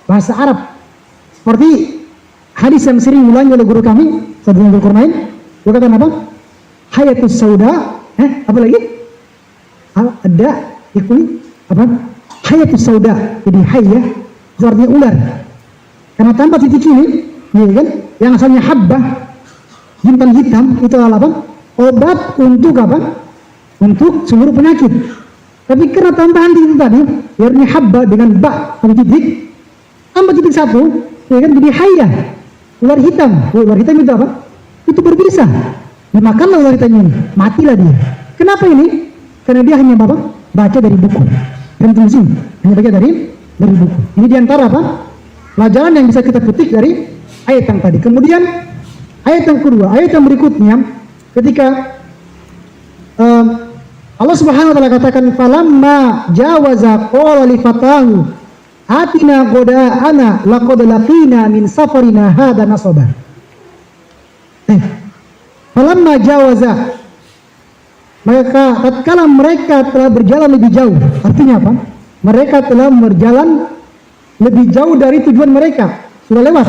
Bahasa Arab. Seperti hadis yang sering diulangi oleh guru kami, Saudara Zulkarnain, dia kata apa? Hayatus sauda, apa lagi? Ada ikui apa? Hayatus sauda. Jadi hayya itu artinya ular. Karena tanpa titik ini, ya kan? Yang asalnya habbah, jintan hitam, itu adalah apa? Obat untuk apa? Untuk seluruh penyakit. Tapi karena tambahan titik tadi, yakni habba dengan ba satu titik, tambah titik satu, ya kan, jadi hayya, ular hitam. Ular hitam itu apa? Itu berbisa. Dimakanlah ular hitam ini, matilah dia. Kenapa ini? Karena dia hanya apa? Baca dari buku. Dan tulisin, hanya baca dari buku. Ini diantara apa? Pelajaran yang bisa kita petik dari ayat yang tadi. Kemudian ayat yang kedua, ayat yang berikutnya, ketika Allah Subhanahu wa taala katakan, falamma jawaza qala li fatahu atina qoda'ana laqad laqina min safarina hadha nasaba. Falamma jawaza, maka tatkala mereka telah berjalan lebih jauh. Artinya apa? Mereka telah berjalan lebih jauh dari tujuan mereka, sudah lewat,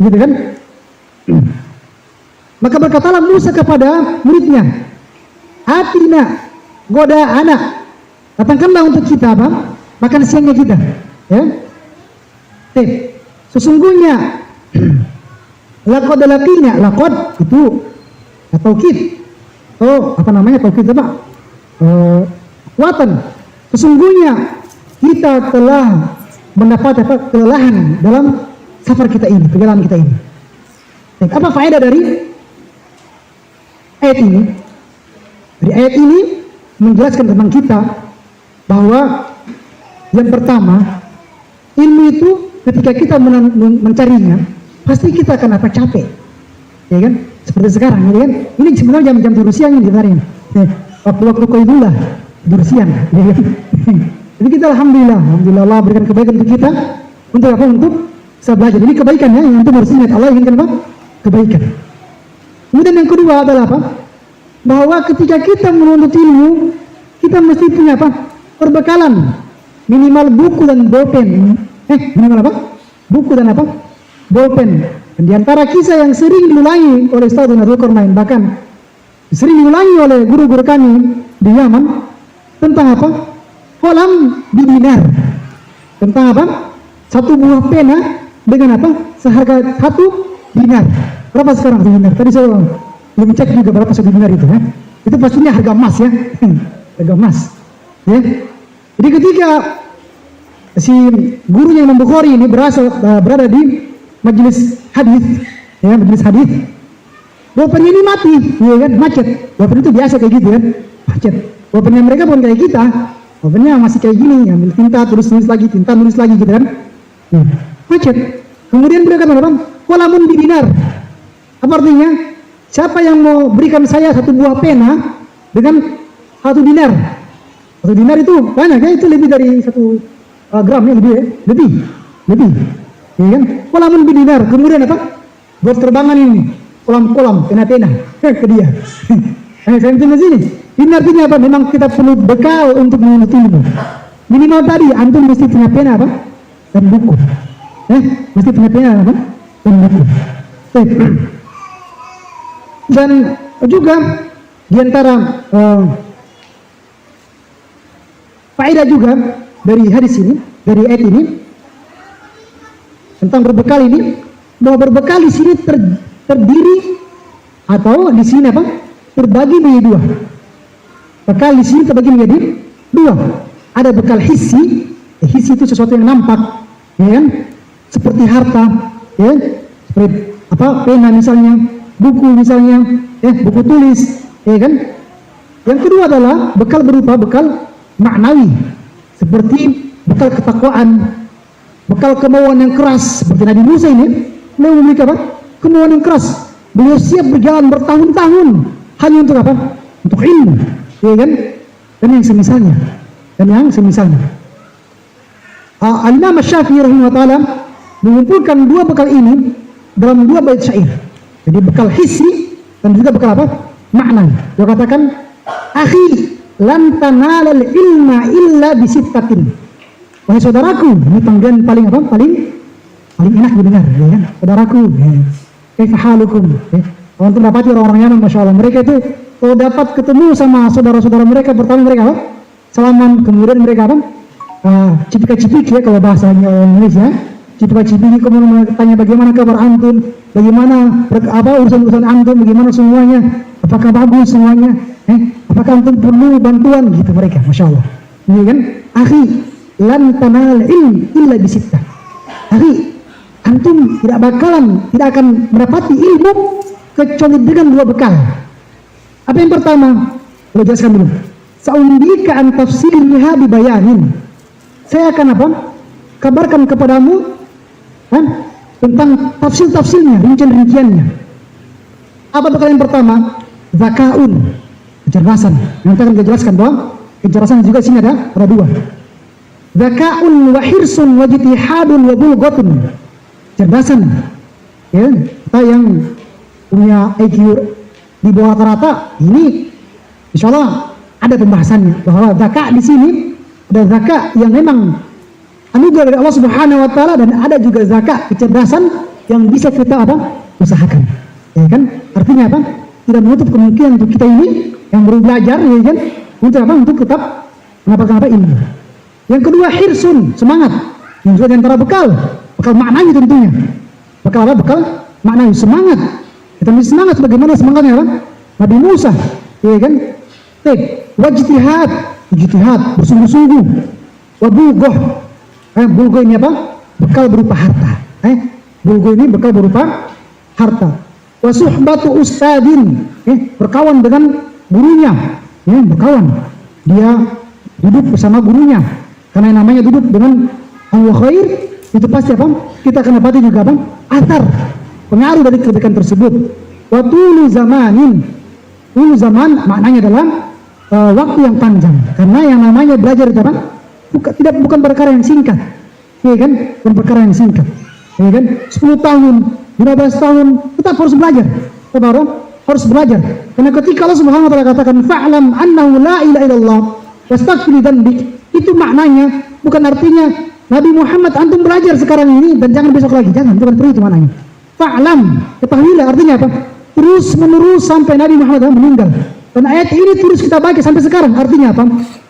gitu kan? Maka berkatalah Musa kepada muridnya, atina goda anak, datangkanlah untuk kita apa? Makan siangnya kita, ya. Sesungguhnya Laqad laqina, laqad itu taukid. Oh, apa namanya taukid apa? Kekuatan. Sesungguhnya kita telah mendapat kelelahan dalam safar kita ini, perjalanan kita ini. Apa faedah dari ayat ini? Dari ayat ini menjelaskan tentang kita bahwa yang pertama, ilmu itu ketika kita mencarinya, pasti kita akan capek, ya kan? Seperti sekarang, ya kan? Ini sebenarnya jam-jam tidur siang ini sebenarnya. Waktu-waktu Qailullah tidur siang, ya kan? Jadi kita alhamdulillah Allah berikan kebaikan untuk kita, untuk apa? Untuk bisa belajar. Jadi kebaikan ya, yang itu harus ingat, Allah inginkan apa? Kebaikan. Kemudian yang kedua adalah apa? Bahwa ketika kita menuntut ilmu, kita mesti punya apa? Perbekalan, minimal buku dan bolpen. Minimal apa? Buku dan apa? Bolpen. Dan di antara kisah yang sering diulangi oleh Ustaz Dzulkarnain, bahkan sering diulangi oleh guru-guru kami di Yaman, tentang apa? Kolam dinar. Tentang apa? Satu buah pena dengan apa? Seharga 1 dinar. Berapa sekarang 1 dinar? Tadi saya belum cek juga berapa 1 dinar itu. Itu pastinya harga emas ya. Harga emas. Ya. Jadi ketika si gurunya Imam Bukhari ini berada di majelis hadis, ya, majelis hadis, bolpennya ini mati, ya kan, macet. Bolpen itu biasa kayak gitu kan, macet. Bolpennya mereka bukan kayak kita, bolpennya masih kayak gini, ambil tinta, tulis lagi, tinta, tulis lagi gitu kan, macet. Kemudian mereka kata apa? Qalamun bidinar. Apa artinya? Siapa yang mau berikan saya 1 buah pena dengan 1 dinar? 1 dinar itu banyak ya, itu lebih dari 1 gram ya, lebih, ya kan? Qalamun bidinar. Kemudian apa? Buat terbangan ini, kolam-kolam, pena-pena ke dia. Saya di sini. Ini artinya apa? Memang kita perlu bekal untuk menuntut ilmu. Minimal tadi antum mesti punya pena apa? Dan buku. Mesti punya pena apa? Dan buku. Dan juga diantara faedah juga dari hadis ini, dari ayat ini tentang berbekal ini, bahwa berbekal di sini terdiri atau di sini apa? Terbagi menjadi 2. Bekal di sini terbagi menjadi 2. Ada bekal hissi, hissi itu sesuatu yang nampak, ya kan? Seperti harta, ya, seperti apa? Pena misalnya, buku misalnya, ya, buku tulis, ya kan? Yang kedua adalah bekal berupa bekal maknawi, seperti bekal ketakwaan, bekal kemauan yang keras, seperti Nabi Musa ini, beliau memiliki apa? Kemauan yang keras. Beliau siap berjalan bertahun-tahun hanya untuk apa? Untuk ilmu, ya kan? Dan yang semisalnya, Al-Imam Asy-Syafi'i rahimahullah ta'ala mengumpulkan 2 bekal ini dalam 2 bait syair. Jadi bekal hissi dan juga bekal apa? Makna. Dia katakan, akhi lan tanalal ilma illa bisittatin. Wahai saudaraku, ini panggilan paling apa? Paling enak didengar, ya kan? Saudaraku, kaifa halukum? Kalau untuk dapati orang-orang Yaman, masya Allah, mereka itu kalau dapat ketemu sama saudara-saudara mereka, pertama mereka apa? Salaman, kemudian mereka apa? Cipika-cipiki ya kalau bahasanya orang Indonesia. Cipika-cipiki, kemudian tanya bagaimana kabar antum, bagaimana urusan-urusan antum, bagaimana semuanya, apakah bagus semuanya, apakah antum perlu bantuan, gitu mereka, masya Allah. Ini kan, akhi lan tanal ilm illa bisittah. Akhi, antum tidak akan mendapati ilmu kecuali dengan 2 bekal. Apa yang pertama? Saya jelaskan dulu. Sa'umbika an tafsirha bi bayanin. Saya akan apa? Kabarkan kepadamu tentang tafsirnya, rincian-rinciannya. Apa bekal yang pertama? Zakaun, kecerdasan. Nanti akan jelaskan bahwa kecerdasan juga sini ada 2. Zakaun wa hirsun wa jitihadun wa bulghatun. Cerdasan. Ya, kita yang punya IQ di bawah rata-rata ini insyaallah ada pembahasannya bahwa zakat di sini ada zakat yang memang anugerah dari Allah Subhanahu wa taala dan ada juga zakat kecerdasan yang bisa kita usahakan. Ya kan? Artinya apa? Tidak menutup kemungkinan untuk kita ini yang baru belajar, ya kan? Untuk apa? Untuk tetap mendapatkan ilmu. Yang kedua hirsun, semangat. Yang juga antara bekal maknanya tentunya. Bekal apa? Bekal maknanya semangat. Kita mesti semangat, bagaimana semangatnya apa? Nabi Musa, ya kan? Wajtihad, bersungguh-sungguh. Wabulgoh, bulgoh ini apa? Bekal berupa harta. Bulgoh ini bekal berupa harta. Wasuhbatu ustadin, berkawan dengan gurunya, berkawan. Dia duduk bersama gurunya, karena yang namanya duduk dengan Allah khair, itu pasti apa? Kita akan dapati juga apa? Athar, pengaruh dari kebaikan tersebut. Watulu zamanin, tulu zaman maknanya adalah waktu yang panjang, karena yang namanya belajar itu apa? Bukan perkara yang singkat, ya kan? Bukan perkara yang singkat, ya kan? 10 tahun, 15 tahun, tetap harus belajar, harus belajar. Karena ketika Allah Subhanahu wa taala katakan fa'lam annahu la ilaha illallah wastaghfir dzambik, itu maknanya bukan artinya Nabi Muhammad antum belajar sekarang ini dan jangan besok lagi, jangan, bukan itu maknanya. Fa'lam, ketahuilah artinya apa? Terus menerus sampai Nabi Muhammad meninggal. Dan ayat ini terus kita baca sampai sekarang, artinya apa?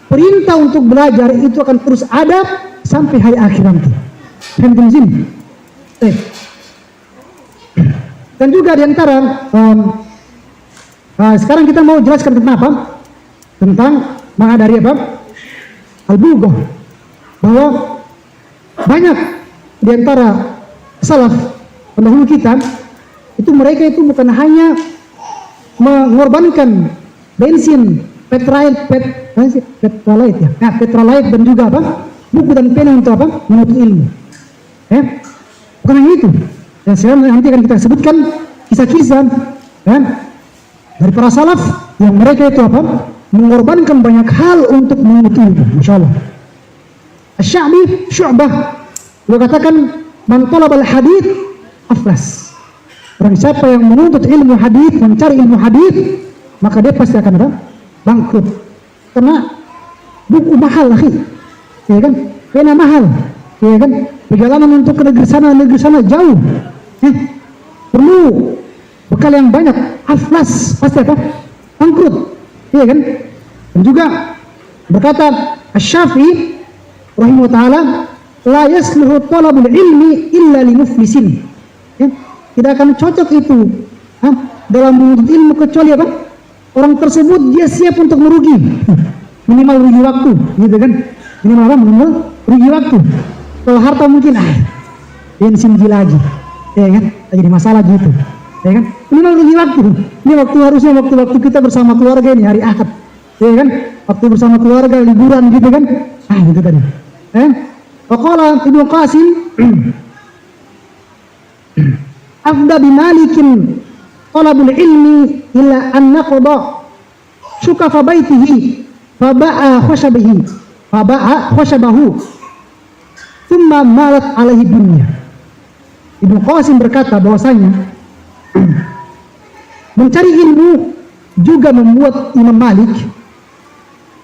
Perintah untuk belajar itu akan terus ada sampai hari akhir nanti. Dan juga diantara sekarang kita mau jelaskan tentang apa? Tentang makna dari apa? Al-Bulghah. Bahwa banyak diantara salaf pendahulu kita itu mereka itu bukan hanya mengorbankan bensin, petrolite dan juga apa? Buku dan pena untuk apa? Menuntut ilmu. Bukan hanya itu. Dan sekarang nanti akan kita sebutkan kisah-kisah dari para salaf yang mereka itu apa? Mengorbankan banyak hal untuk menuntut ilmu. Masyaallah. Asy-Sya'bi Syu'bah dia katakan man talabal hadits aflas. Orang siapa yang menuntut ilmu hadis, mencari ilmu hadis, maka dia pasti akan ada bangkrut. Karena buku mahal, ya kan? Pena mahal, ya kan? Perjalanan untuk ke negeri sana jauh. Perlu bekal yang banyak, aflas, pasti apa? Bangkrut, ya kan? Dan juga berkata Asy-Syafi'i rahimahullah taala, la yasluhu talabul ilmi illa li muflisin. Tidak akan cocok itu dalam menuntut ilmu kecuali apa? Orang tersebut dia siap untuk merugi, minimal rugi waktu, gitu kan? Minimal rugi waktu. Kalau harta mungkin bensin lagi, ya kan? Jadi masalah gitu, ya kan? Minimal rugi waktu. Ini waktu harusnya waktu kita bersama keluarga ini hari Ahad, ya kan? Waktu bersama keluarga liburan gitu kan? Gitu tadi. Waqala Ibnu Qasim afda bimalikin talabul ilmi illa an naqda syukafa baitihi faba'a khashabahu thumma malat alaihi dunya. Ibnu Qasim berkata bahwasanya mencari ilmu juga membuat Imam Malik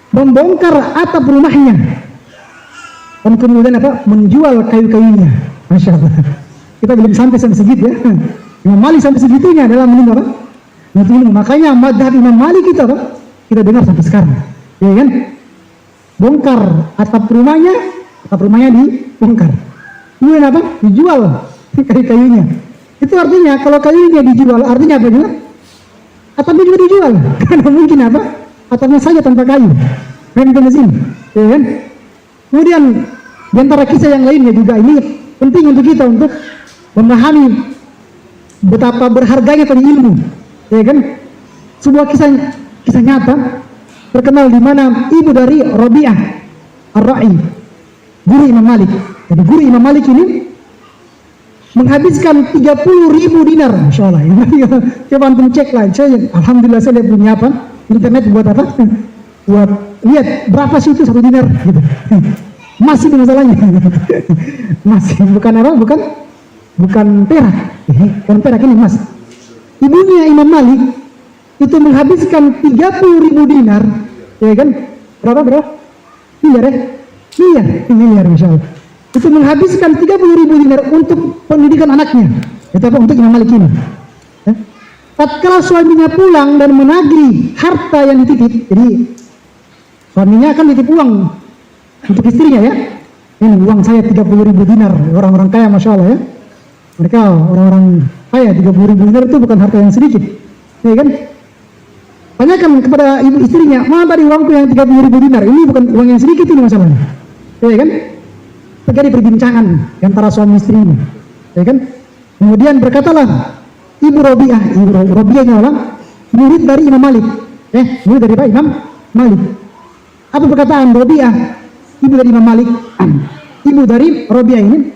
membongkar atap rumahnya dan kemudian apa? Menjual kayu-kayunya. Masya Allah. Kita belum sampai segitu ya. Imam Malik sampai segitunya dalam menimba apa? Ilmu. Makanya madhab Imam Malik itu apa? Kita dengar sampai sekarang, ya kan? Bongkar atap rumahnya dibongkar. Kemudian apa? Dijual kayu-kayunya. Itu artinya kalau kayunya dijual, artinya apa juga? Atapnya juga dijual. Karena mungkin apa? Atapnya saja tanpa kayu. Kan di sini, ya kan? Kemudian di antara kisah yang lainnya juga ini penting untuk kita untuk memahami betapa berharganya tadi ilmu, ya kan? Sebuah kisah nyata terkenal di mana ibu dari Rabi'ah Ar-Ra'i, guru Imam Malik. Jadi guru Imam Malik ini menghabiskan 30.000 dinar, Masya Allah. Coba antum cek lah. Alhamdulillah saya punya apa? Internet buat apa? Buat lihat berapa sih itu 1 dinar gitu. Masih di masalahnya. Masih bukan apa? Bukan perak. Bukan perak, ini emas. Ibunya Imam Malik itu menghabiskan 30.000 dinar, ya kan? Berapa? Miliar, Masya Allah. Itu menghabiskan 30.000 dinar untuk pendidikan anaknya. Itu apa? Untuk Imam Malik ini. Tatkala suaminya pulang dan menagih harta yang dititip, jadi suaminya akan titip uang untuk istrinya ya. Ini uang saya 30.000 dinar, orang-orang kaya Masya Allah ya. Mereka orang-orang kaya. 30.000 dinar itu bukan harta yang sedikit, ya kan? Tanyakan kepada ibu istrinya, mana tadi uangku yang 30.000 dinar? Ini bukan uang yang sedikit ini masalahnya, ya kan? Terjadi perbincangan antara suami istri ini, ya kan? Kemudian berkatalah Ibu Robiah ini adalah murid dari Imam Malik, murid dari Pak Imam Malik. Apa perkataan Robiah, ibu dari Imam Malik? Ibu dari Robiah ini,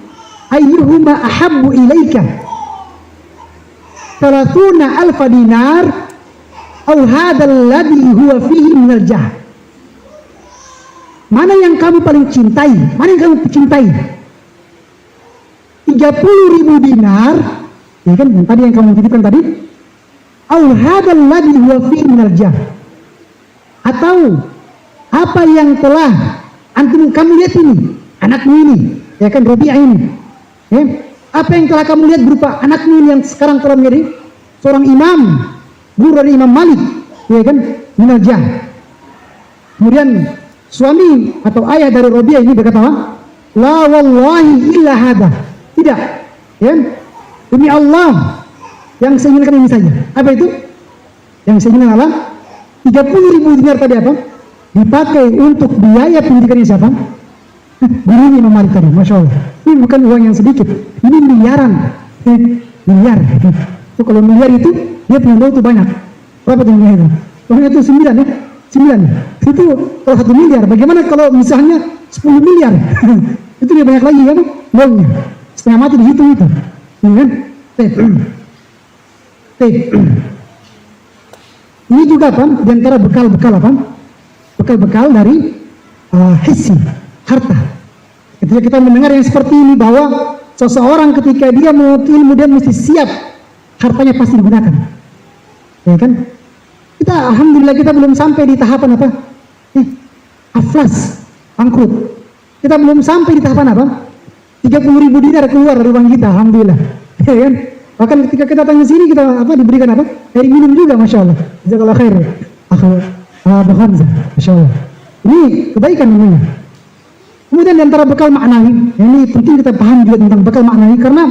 ayyuhuma ahabbu ilaika 30,000 dinar au hadzal ladzi huwa fihi minal jah. Mana yang kamu paling cintai? Mana yang kamu cintai? 30.000 dinar, ya kan? Yang tadi yang kamu titipkan tadi, au hadzal ladzi huwa fihi minal jah. Atau apa yang telah antum kamu lihat ini, anakmu ini, ya kan, Robiah ini, ya? Apa yang telah kamu lihat berupa anakmu ini yang sekarang telah menjadi seorang imam, guru dari Imam Malik, ya kan, minal jah. Kemudian suami atau ayah dari Robiah ini berkata, la wallahi illa hada. Tidak, ya, demi Allah, yang saya inginkan ini saja. Apa itu? Yang saya inginkan adalah 30.000 dinar tadi apa? Dipakai untuk biaya pendidikannya siapa? Gurunya Imam Malik tadi, Masya Allah. Ini bukan uang yang sedikit, ini miliaran. Miliar. Itu kalau miliar itu, dia punya uang itu banyak. Berapa jumlahnya itu? Uangnya itu 9 ya? 9. Itu kalau 1 miliar, bagaimana kalau misalnya 10 miliar? Itu dia banyak lagi kan? Uangnya. Setengah mati dihitung itu. Ya kan? Ini juga apa? Di antara bekal-bekal apa? Bekal-bekal dari hissi, harta. Ketika kita mendengar yang seperti ini, bahwa seseorang ketika dia menuntut ilmu, dia mesti siap hartanya pasti digunakan, ya kan? Kita alhamdulillah kita belum sampai di tahapan apa? Aflas, bangkrut. Kita belum sampai di tahapan apa? 30.000 dinar keluar dari uang kita, alhamdulillah, ya kan? Bahkan ketika kita datang ke sini, kita apa, diberikan apa? Air minum juga, Masya Allah. Jazakallah khair, Abu Hamzah, Masya Allah. Ini kebaikan namanya. Kemudian di antara bekal maknawi, ini penting kita paham juga tentang bekal maknawi, karena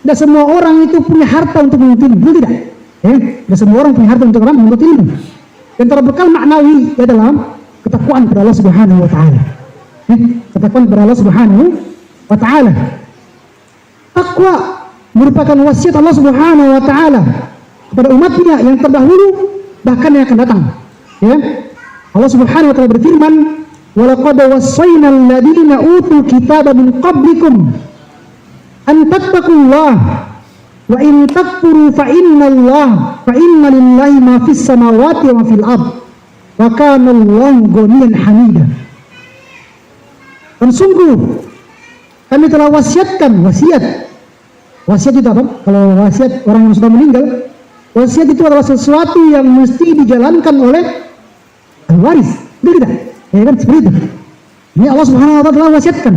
tidak semua orang itu punya harta untuk menuntut ilmu, tidak? Tidak semua orang punya harta untuk menuntut ilmu. Di antara bekal maknawi adalah ketakwaan kepada Allah Subhanahu wa Ta'ala. Ketakwaan kepada Allah Subhanahu wa Ta'ala. Takwa merupakan wasiat Allah Subhanahu wa Ta'ala kepada umatnya yang terdahulu, bahkan yang akan datang. Ya, Allah Subhanahu wa Ta'ala berfirman, walaqad wassayna alladziina utul kitaba min qablikum an tattaqullah wa in takfuru fa inna lillahi ma fis samawati wa ma fil ard wa kana Allahu ghaniyan hamida. Dan sungguh kami telah wasiat itu apa? Kalau wasiat orang yang sudah meninggal, wasiat itu adalah sesuatu yang mesti dijalankan oleh al-waris, tidak? Ya kan, seperti itu. Ini Allah Subhanahu wa Ta'ala telah wasiatkan.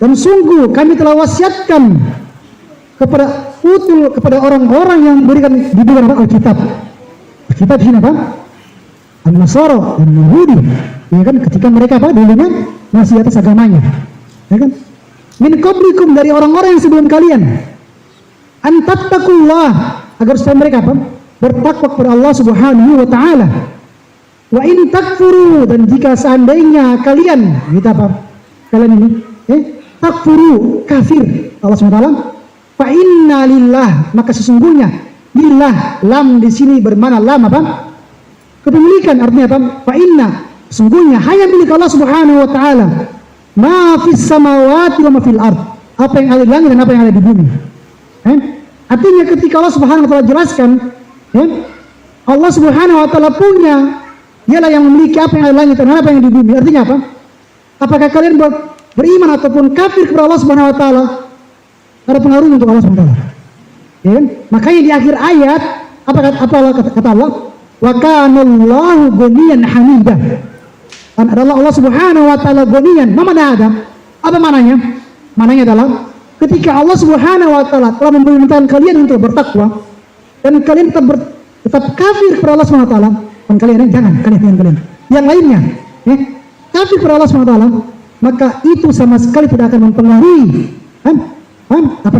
Dan sungguh kami telah wasiatkan kepada orang-orang yang diberikan Alkitab. Alkitab ini apa? An-Nasara dan Yahudi. Ya kan, ketika mereka apa? Dulunya masih atas agamanya. Ya kan? Min qablikum, dari orang-orang yang sebelum kalian. An tattaqullah, agar supaya mereka apa? Bertakwa kepada Allah Subhanahu wa Ta'ala. Wa in takfuru, dan jika seandainya kalian, kita apa? Kalian ini, takfuru, kafir Allah SWT. Fa inna lillah, maka sesungguhnya lillah, lam di sini bermakna lam apa? Kepemilikan, artinya apa? Fa inna, sesungguhnya hanya milik Allah Subhanahu wa Ta'ala. Ma fis samawati wa ma fil ard, apa yang ada di langit dan apa yang ada di bumi. Artinya ketika Allah Subhanahu wa Ta'ala jelaskan, Allah Subhanahu wa Ta'ala punya, dialah yang memiliki apa yang ada di langit dan apa yang ada di bumi. Artinya apa? Apakah kalian beriman ataupun kafir kepada Allah Subhanahu wa Ta'ala, ada pengaruh untuk Allah Subhanahu wa Ta'ala. Ya kan? Makanya di akhir ayat apa kata Allah? Wa kana Allahu ghaniyan hamidah. Dan adalah Allah Subhanahu wa Ta'ala ghaniyan. Ma mana ada? Apa mananya? Mananya adalah ketika Allah Subhanahu wa Ta'ala telah memerintahkan kalian untuk bertakwa, dan kalian tetap kafir kepada Allah Subhanahu wa Ta'ala, dan kalian yang lainnya kafir kepada Allah Subhanahu wa Ta'ala, maka itu sama sekali tidak akan mempengaruhi apa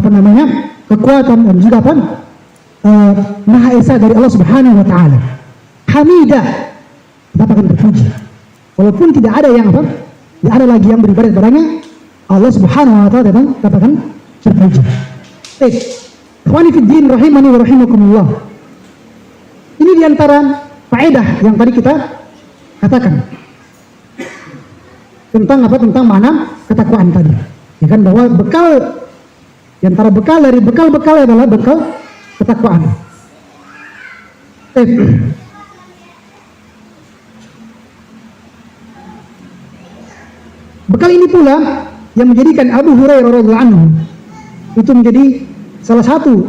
namanya kekuatan dan juga apa? Maha Esa dari Allah Subhanahu wa taala. Hamidah, kita akan berpuji. Walaupun tidak ada yang apa? Tidak ada lagi yang beribadah kepadanya, Allah Subhanahu wa taala tetap akan berpuji. Baik. Ikhwani fid din rahimani wa rahimakumullah. Ini diantara faedah yang tadi kita katakan tentang apa? Tentang makna ketakwaan tadi. Ya kan, bahwa bekal diantara bekal dari bekal-bekal adalah bekal ketakwaan. Bekal ini pula yang menjadikan Abu Hurairah radhiyallahu anhu itu menjadi salah satu,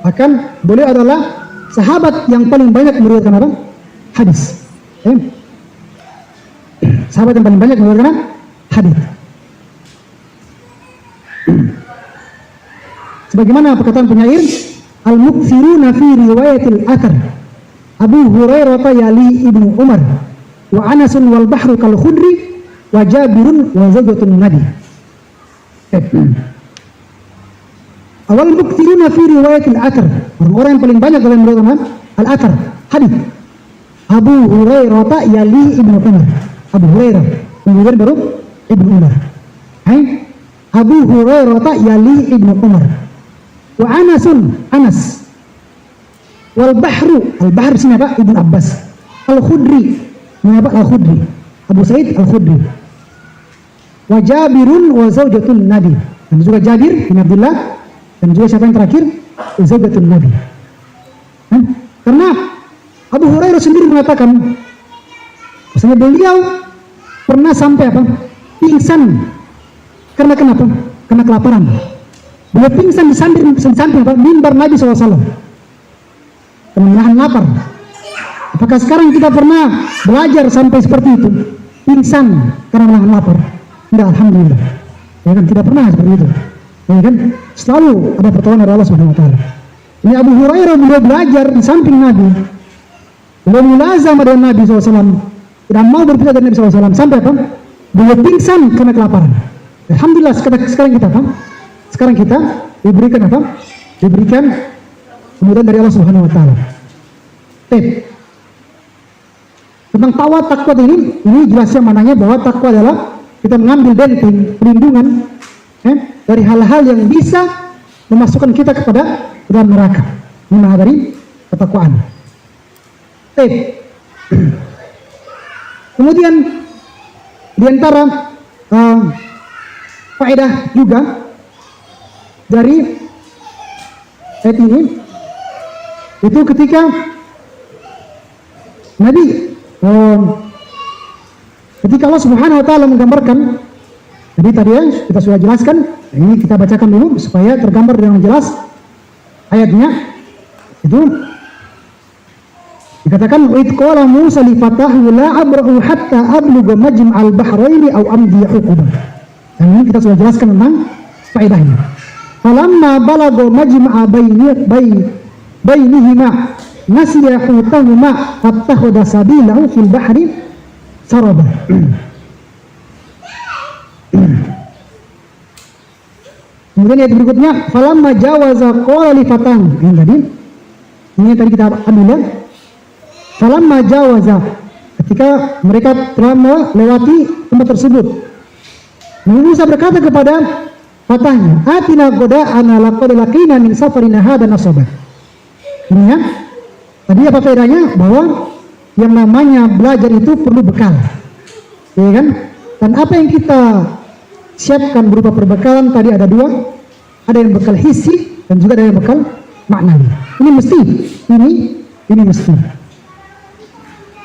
bahkan beliau adalah sahabat yang paling banyak meriwayatkan apa? Hadis. Sahabat yang paling banyak meriwayatkan hadis. Sebagaimana perkataan penyair, al-mukthiruna fi riwayatil athar Abu Hurairah yali Ibnu Umar wa Anasun wal bahru kal khudri wa Jabirun wa zawjatun Nabi. Awal mukthiruna fi riwayatil athar, orang-orang yang paling banyak dalam meriwayatkan al-athar, hadis. Abu Hurairah yali Ibnu Umar. Abu Hurairah kemudian baru Ibnu Umar. Abu Hurairah yali Ibnu Umar. Wa Anasun, Anas. Wal bahru, al-bahr sini apa? Ibnu Abbas. Al-Khudri, apa? Al-Khudri. Abu Sa'id Al-Khudri. Wa Jabirun wa zawjatun Nabi. Dan juga Jabir bin Abdullah, dan juga siapa yang terakhir? Zawjatun Nabi. Karena Abu Hurairah sendiri mengatakan bahwasanya beliau pernah sampai apa? Pingsan. Karena kenapa? Karena kelaparan. Beliau pingsan di samping apa? Mimbar Nabi SAW. Karena menahan lapar. Apakah sekarang kita pernah belajar sampai seperti itu? Pingsan karena menahan lapar? Tidak, alhamdulillah. Ya kan, tidak pernah seperti itu. Ya kan, selalu ada pertolongan dari Allah Subhanahu wa taala. Ini Abu Hurairah beliau belajar di samping Nabi. Beliau mulazam dengan Nabi SAW. Tidak mau berpisah dari Nabi SAW. Sampai apa? Beliau pingsan karena kelaparan. Alhamdulillah sekarang kita apa? Sekarang kita diberikan apa? Diberikan kemudian dari Allah Subhanahu wa taala. Tentang takwa ini jelasnya mananya bahwa takwa adalah kita mengambil benteng perlindungan dari hal-hal yang bisa memasukkan kita kepada dalam neraka. Ini makna dari ketakwaan. Kemudian diantara faedah juga dari ayat ini itu ketika ketika Allah Subhanahu wa taala menggambarkan, jadi tadi ya kita sudah jelaskan, ini kita bacakan dulu supaya tergambar dengan jelas ayatnya. Itu dikatakan wa id qala Musa li fatahu la abrahu hatta ablugha majma'al bahraini aw amdi huquba. Dan ini kita sudah jelaskan tentang faedahnya. Falamma balagha majma'a bainihima nasiya hutahuma fattakhadha sabilahu fil bahri saraba. Kemudian ayat berikutnya falamma jawaza qala li fatahu. Ini tadi kita ambil ya. Falamma jawaza, ketika mereka telah melewati tempat tersebut, Nabi Musa berkata kepada fatahnya, atina goda'ana laqad laqina min safarina hadha nasaba. Ini ya. Tadi apa faedahnya? Bahwa yang namanya belajar itu perlu bekal. Ya kan? Dan apa yang kita siapkan berupa perbekalan tadi ada dua. Ada yang bekal hissi dan juga ada yang bekal maknawi. Ini mesti. Ini mesti.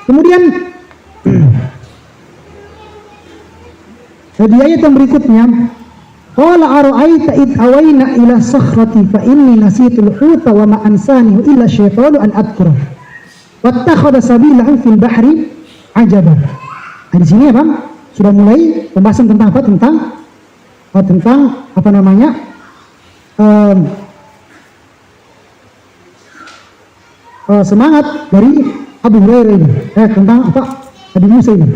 Kemudian di ayat yang berikutnya, qala ara'aita id awayna ila sakhrati fa inni nasitul huta wa ma ansanihu illa syaitanu an adhkura wattakhadha sabilahu fil bahri ajaba. Nah, di sini apa? Sudah mulai pembahasan tentang apa? Tentang apa namanya? Semangat dari Abu Hurairah ini tentang apa? Nabi Musa ini.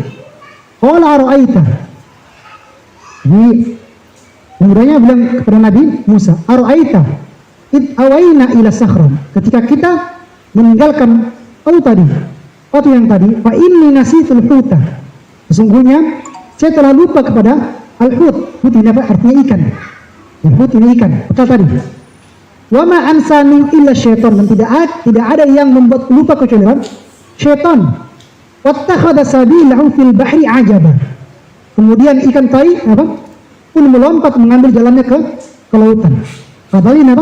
Qala ara'aita. Jadi mudahnya bilang kepada Nabi Musa, ara'aita. id awaina ila sakhron, ketika kita meninggalkan batu yang tadi, fa inni nasitul huta, sesungguhnya saya telah lupa kepada al-hut. Hut ini apa? Artinya ikan. Ya, hut ini ikan. Betul tadi. Wa ma ansani illa syaitan, dan tidak ada yang membuat lupa kecuali syaitan. Wattakhadha sabilahu fil bahri ajaba. Kemudian ikan tai pun melompat mengambil jalannya ke lautan. Padahal ini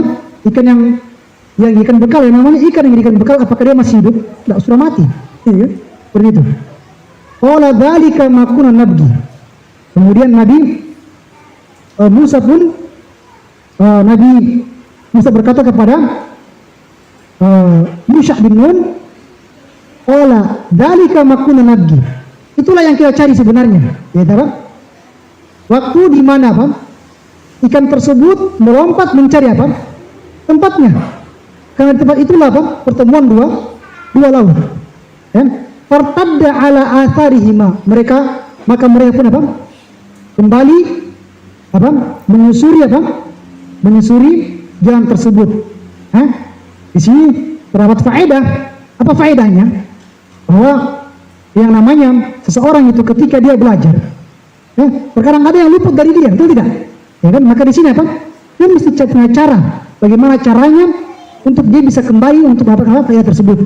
ikan yang ikan bekal, yang namanya ikan yang ikan bekal, apakah dia masih hidup? Tidak, sudah mati. Iya, seperti itu. Qala dzalika ma kunna nabghi. Kemudian Nabi Musa berkata kepada Yusha bin Nun, qala dzalika ma kunna nabghi. Itulah yang kita cari sebenarnya. Ya, waktu di mana ikan tersebut melompat mencari tempatnya. Karena di tempat itulah pertemuan dua laut. Fartadda ala atharihima, maka mereka pun kembali menyusuri jalan tersebut. Di sini terdapat faedah. Apa faedahnya? Bahwa yang namanya seseorang itu ketika dia belajar, terkadang ada yang luput dari dia, betul tidak? Ya kan? Maka di sini dia mesti punya cara, bagaimana caranya untuk dia bisa kembali untuk mendapatkan faedah tersebut.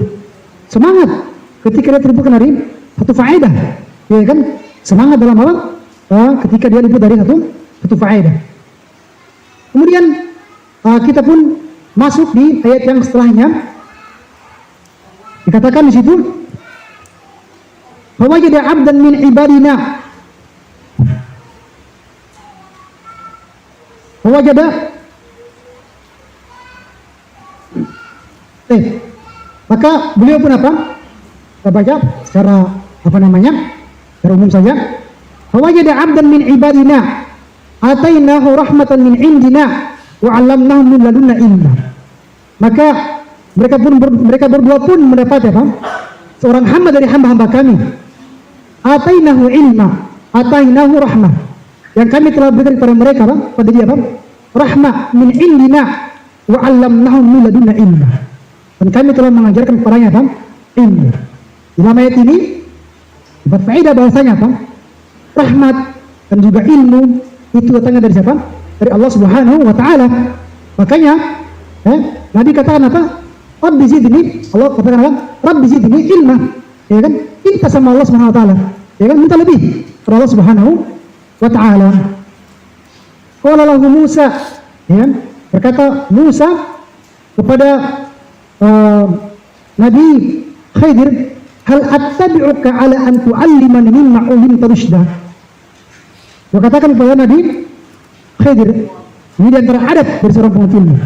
Semangat ketika dia terluput dari satu faedah, ya kan? Semangat dalam ketika dia luput dari satu faedah. Kemudian kita pun masuk di ayat yang setelahnya. Dikatakan di situ, fawajada 'abdan min ibadina. Fawajada maka beliau pun kita baca secara secara umum saja. Fawajada 'abdan min ibadina atainahu rahmatan min indina wa 'allamnahu min ladunna ilma. Maka mereka berdua pun mendapat seorang hamba dari hamba-hamba kami. Atainahu ilma, atainahu rahmah, yang kami telah berikan kepada mereka pada dia rahmah min indina wa 'allamnahu min ladunna ilma, dan kami telah mengajarkan kepadanya ilmu. Dalam ayat ini dapat faedah bahasanya rahmat dan juga ilmu itu datangnya dari siapa? Dari Allah Subhanahu wa taala. Makanya Nabi katakan Rabbi zidni, Allah katakan Rabbi zidni ilma. Ya kan? Minta sama Allah Subhanahu wa taala. Ya kan? Minta lebih kepada Allah Subhanahu wa taala. Qala lahu Musa, ya kan? Berkata Musa kepada Nabi Khidir, hal attabi'uka ala an tu'allimani mimma 'ullimta rusyda. Berkatakan kepada Nabi Khidir, ini di antara adab dari seorang penuntut ilmu,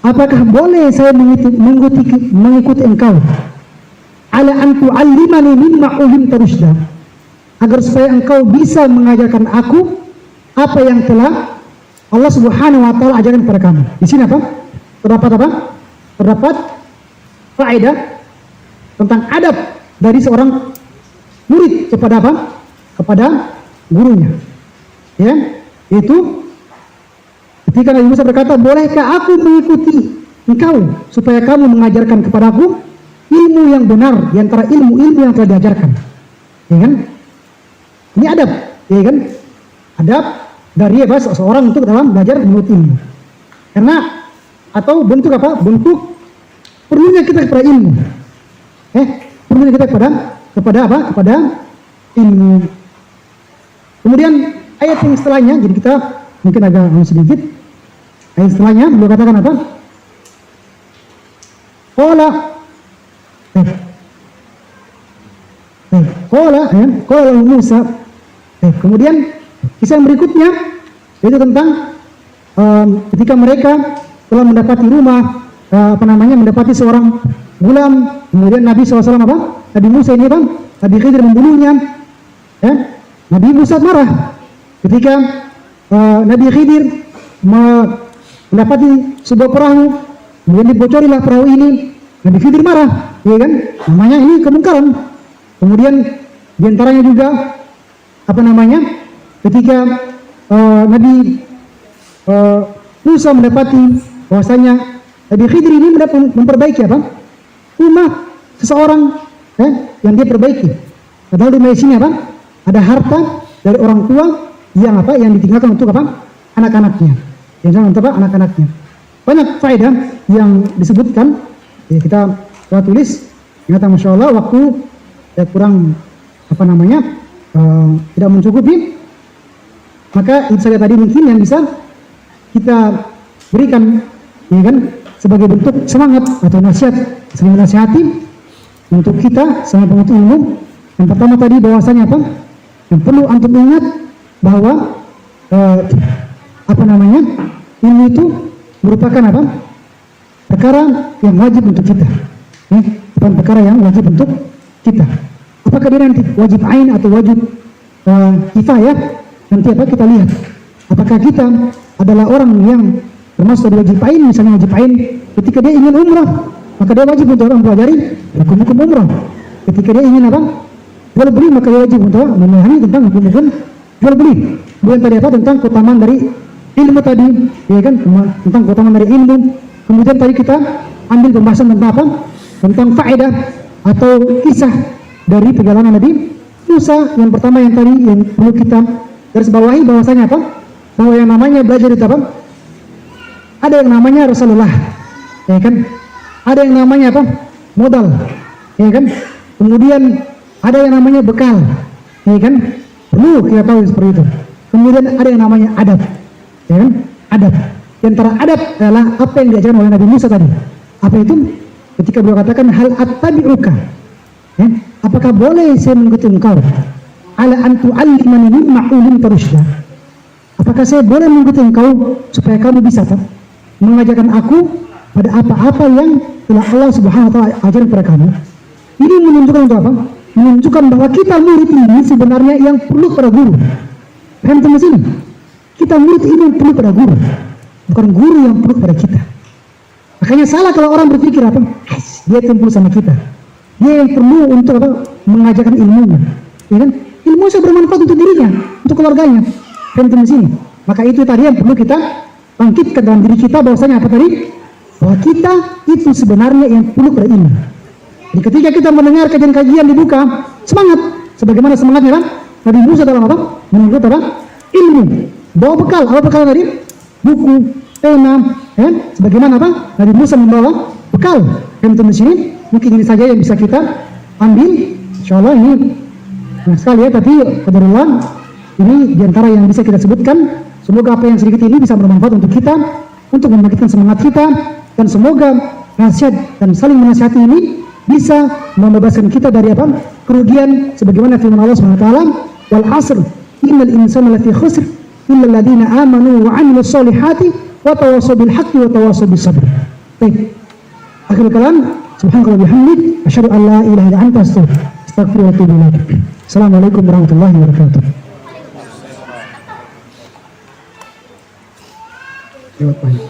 apakah boleh saya mengikuti engkau ala an tu'allimani mimma 'ullimta rusyda, agar supaya engkau bisa mengajarkan aku apa yang telah Allah Subhanahu wa taala ajarkan kepada kamu. Di sini terdapat faedah tentang adab dari seorang murid kepada gurunya. Ya, itu ketika Nabi Musa berkata, bolehkah aku mengikuti engkau supaya kamu mengajarkan kepadaku ilmu yang benar di antara ilmu-ilmu yang telah diajarkan. Ya kan? Ini adab, ya kan? Adab dari seseorang untuk dalam belajar menuntut ilmu. Karena atau bentuk bentuk perlunya kita kepada ilmu. Perlunya kita kepada ilmu. Kemudian ayat yang setelahnya, jadi kita mungkin agak sedikit. Ayat setelahnya beliau katakan apa? Qala Musa. Kemudian kisah yang berikutnya yaitu tentang ketika mereka telah mendapati rumah mendapati seorang gulam, kemudian Nabi SAW Nabi Musa ini Nabi Khidir membunuhnya. Nabi Musa marah ketika Nabi Khidir mendapati sebuah perahu, kemudian dibocorilah perahu ini. Nabi Khidir marah, ya kan? Namanya ini kemungkaran. Kemudian diantaranya juga ketika Nabi Musa mendapati bahwasanya Nabi Khidir ini memperbaiki apa? Rumah seseorang yang dia perbaiki. Padahal di sini apa? Ada harta dari orang tua yang apa? Yang ditinggalkan untuk apa? Anak-anaknya. Yang untuk apa? Anak-anaknya. Banyak faedah yang disebutkan. Ya, kita tulis. Ternyata Masya Allah waktu kurang apa namanya tidak mencukupi. Maka itu saja tadi mungkin yang bisa kita berikan, ya kan, sebagai bentuk semangat atau nasihat, saling menasihati untuk kita sama penuntut ilmu. Yang pertama tadi bahwasanya apa? Yang perlu antum ingat bahwa apa namanya, ilmu itu merupakan apa? Perkara yang wajib untuk kita. Bukan perkara yang wajib untuk kita. Apakah dia nanti wajib ain atau wajib kifayah? Nanti apa kita lihat. Apakah kita adalah orang yang termasuk dari wajib ain, misalnya wajib ain ketika dia ingin umrah, maka dia wajib untuk mempelajari hukum-hukum umrah. Ketika dia ingin apa? Jual beli, maka dia wajib untuk memahami tentang hukum-hukum jual beli. Bukan tadi apa? Tentang keutamaan dari ilmu tadi, ya kan? Tentang keutamaan dari ilmu. Kemudian tadi kita ambil pembahasan tentang apa? Tentang faedah atau kisah dari perjalanan Nabi Musa. Yang pertama yang tadi yang perlu kita garis bawahi bahwasanya apa? Bahwa yang namanya belajar itu apa? Ada yang namanya Rasulullah, ya kan? Ada yang namanya apa? Modal, ya kan? Kemudian ada yang namanya bekal, ya kan? Perlu kita tahu seperti itu. Kemudian ada yang namanya adab, ya kan? Adab. Di antara adab adalah apa yang diajarkan oleh Nabi Musa tadi. Apa itu? Ketika beliau katakan hal attabi'uka, ya? Apakah boleh saya mengikuti engkau? Ala antu alimani mimma ulimta rusyda. Apakah saya boleh mengikuti engkau supaya kamu bisa mengajarkan aku pada apa-apa yang telah Allah Subhanahu wa taala ajarkan kepada kamu? Ini menunjukkan untuk apa? Menunjukkan bahwa kita murid ini sebenarnya yang perlu pada guru. Paham di sini? Kita murid ini yang perlu pada guru, bukan guru yang perlu pada kita. Makanya salah kalau orang berpikir apa? Dia yang perlu sama kita. Dia yang perlu untuk apa? Mengajarkan ilmunya, ya kan? Ilmu saya bermanfaat untuk dirinya, untuk keluarganya. Paham di sini? Maka itu tadi yang perlu kita bangkitkan dalam diri kita bahwasanya apa tadi? Bahwa kita itu sebenarnya yang perlu pada ilmu. Jadi ketika kita mendengar kajian-kajian dibuka, semangat. Sebagaimana semangatnya kan? Nabi Musa dalam apa? Menuntut apa? Ilmu. Bawa bekal. Apa bekal tadi? Buku, pena, ya? Sebagaimana apa? Nabi Musa membawa bekal. Dan di sini mungkin ini saja yang bisa kita ambil. Insyaallah ini banyak sekali ya, tapi qadarullah ini diantara yang bisa kita sebutkan. Semoga apa yang sedikit ini bisa bermanfaat untuk kita, untuk membangkitkan semangat kita, dan semoga nasihat dan saling menasihati ini bisa membebaskan kita dari apa? Kerugian, sebagaimana firman Allah Subhanahu wa taala, wal 'asr innal insana lafi khusr illa alladziina aamanu wa 'amilus shalihati wa tawassaw bil haqqi wa tawassaw bis sabr. Baik. Akhirul kalam, subhanallah bihamdik, asyhadu an la ilaha illa anta astaghfiruka wa atubu ilaik. Assalamualaikum warahmatullahi wabarakatuh. Lewat banyak.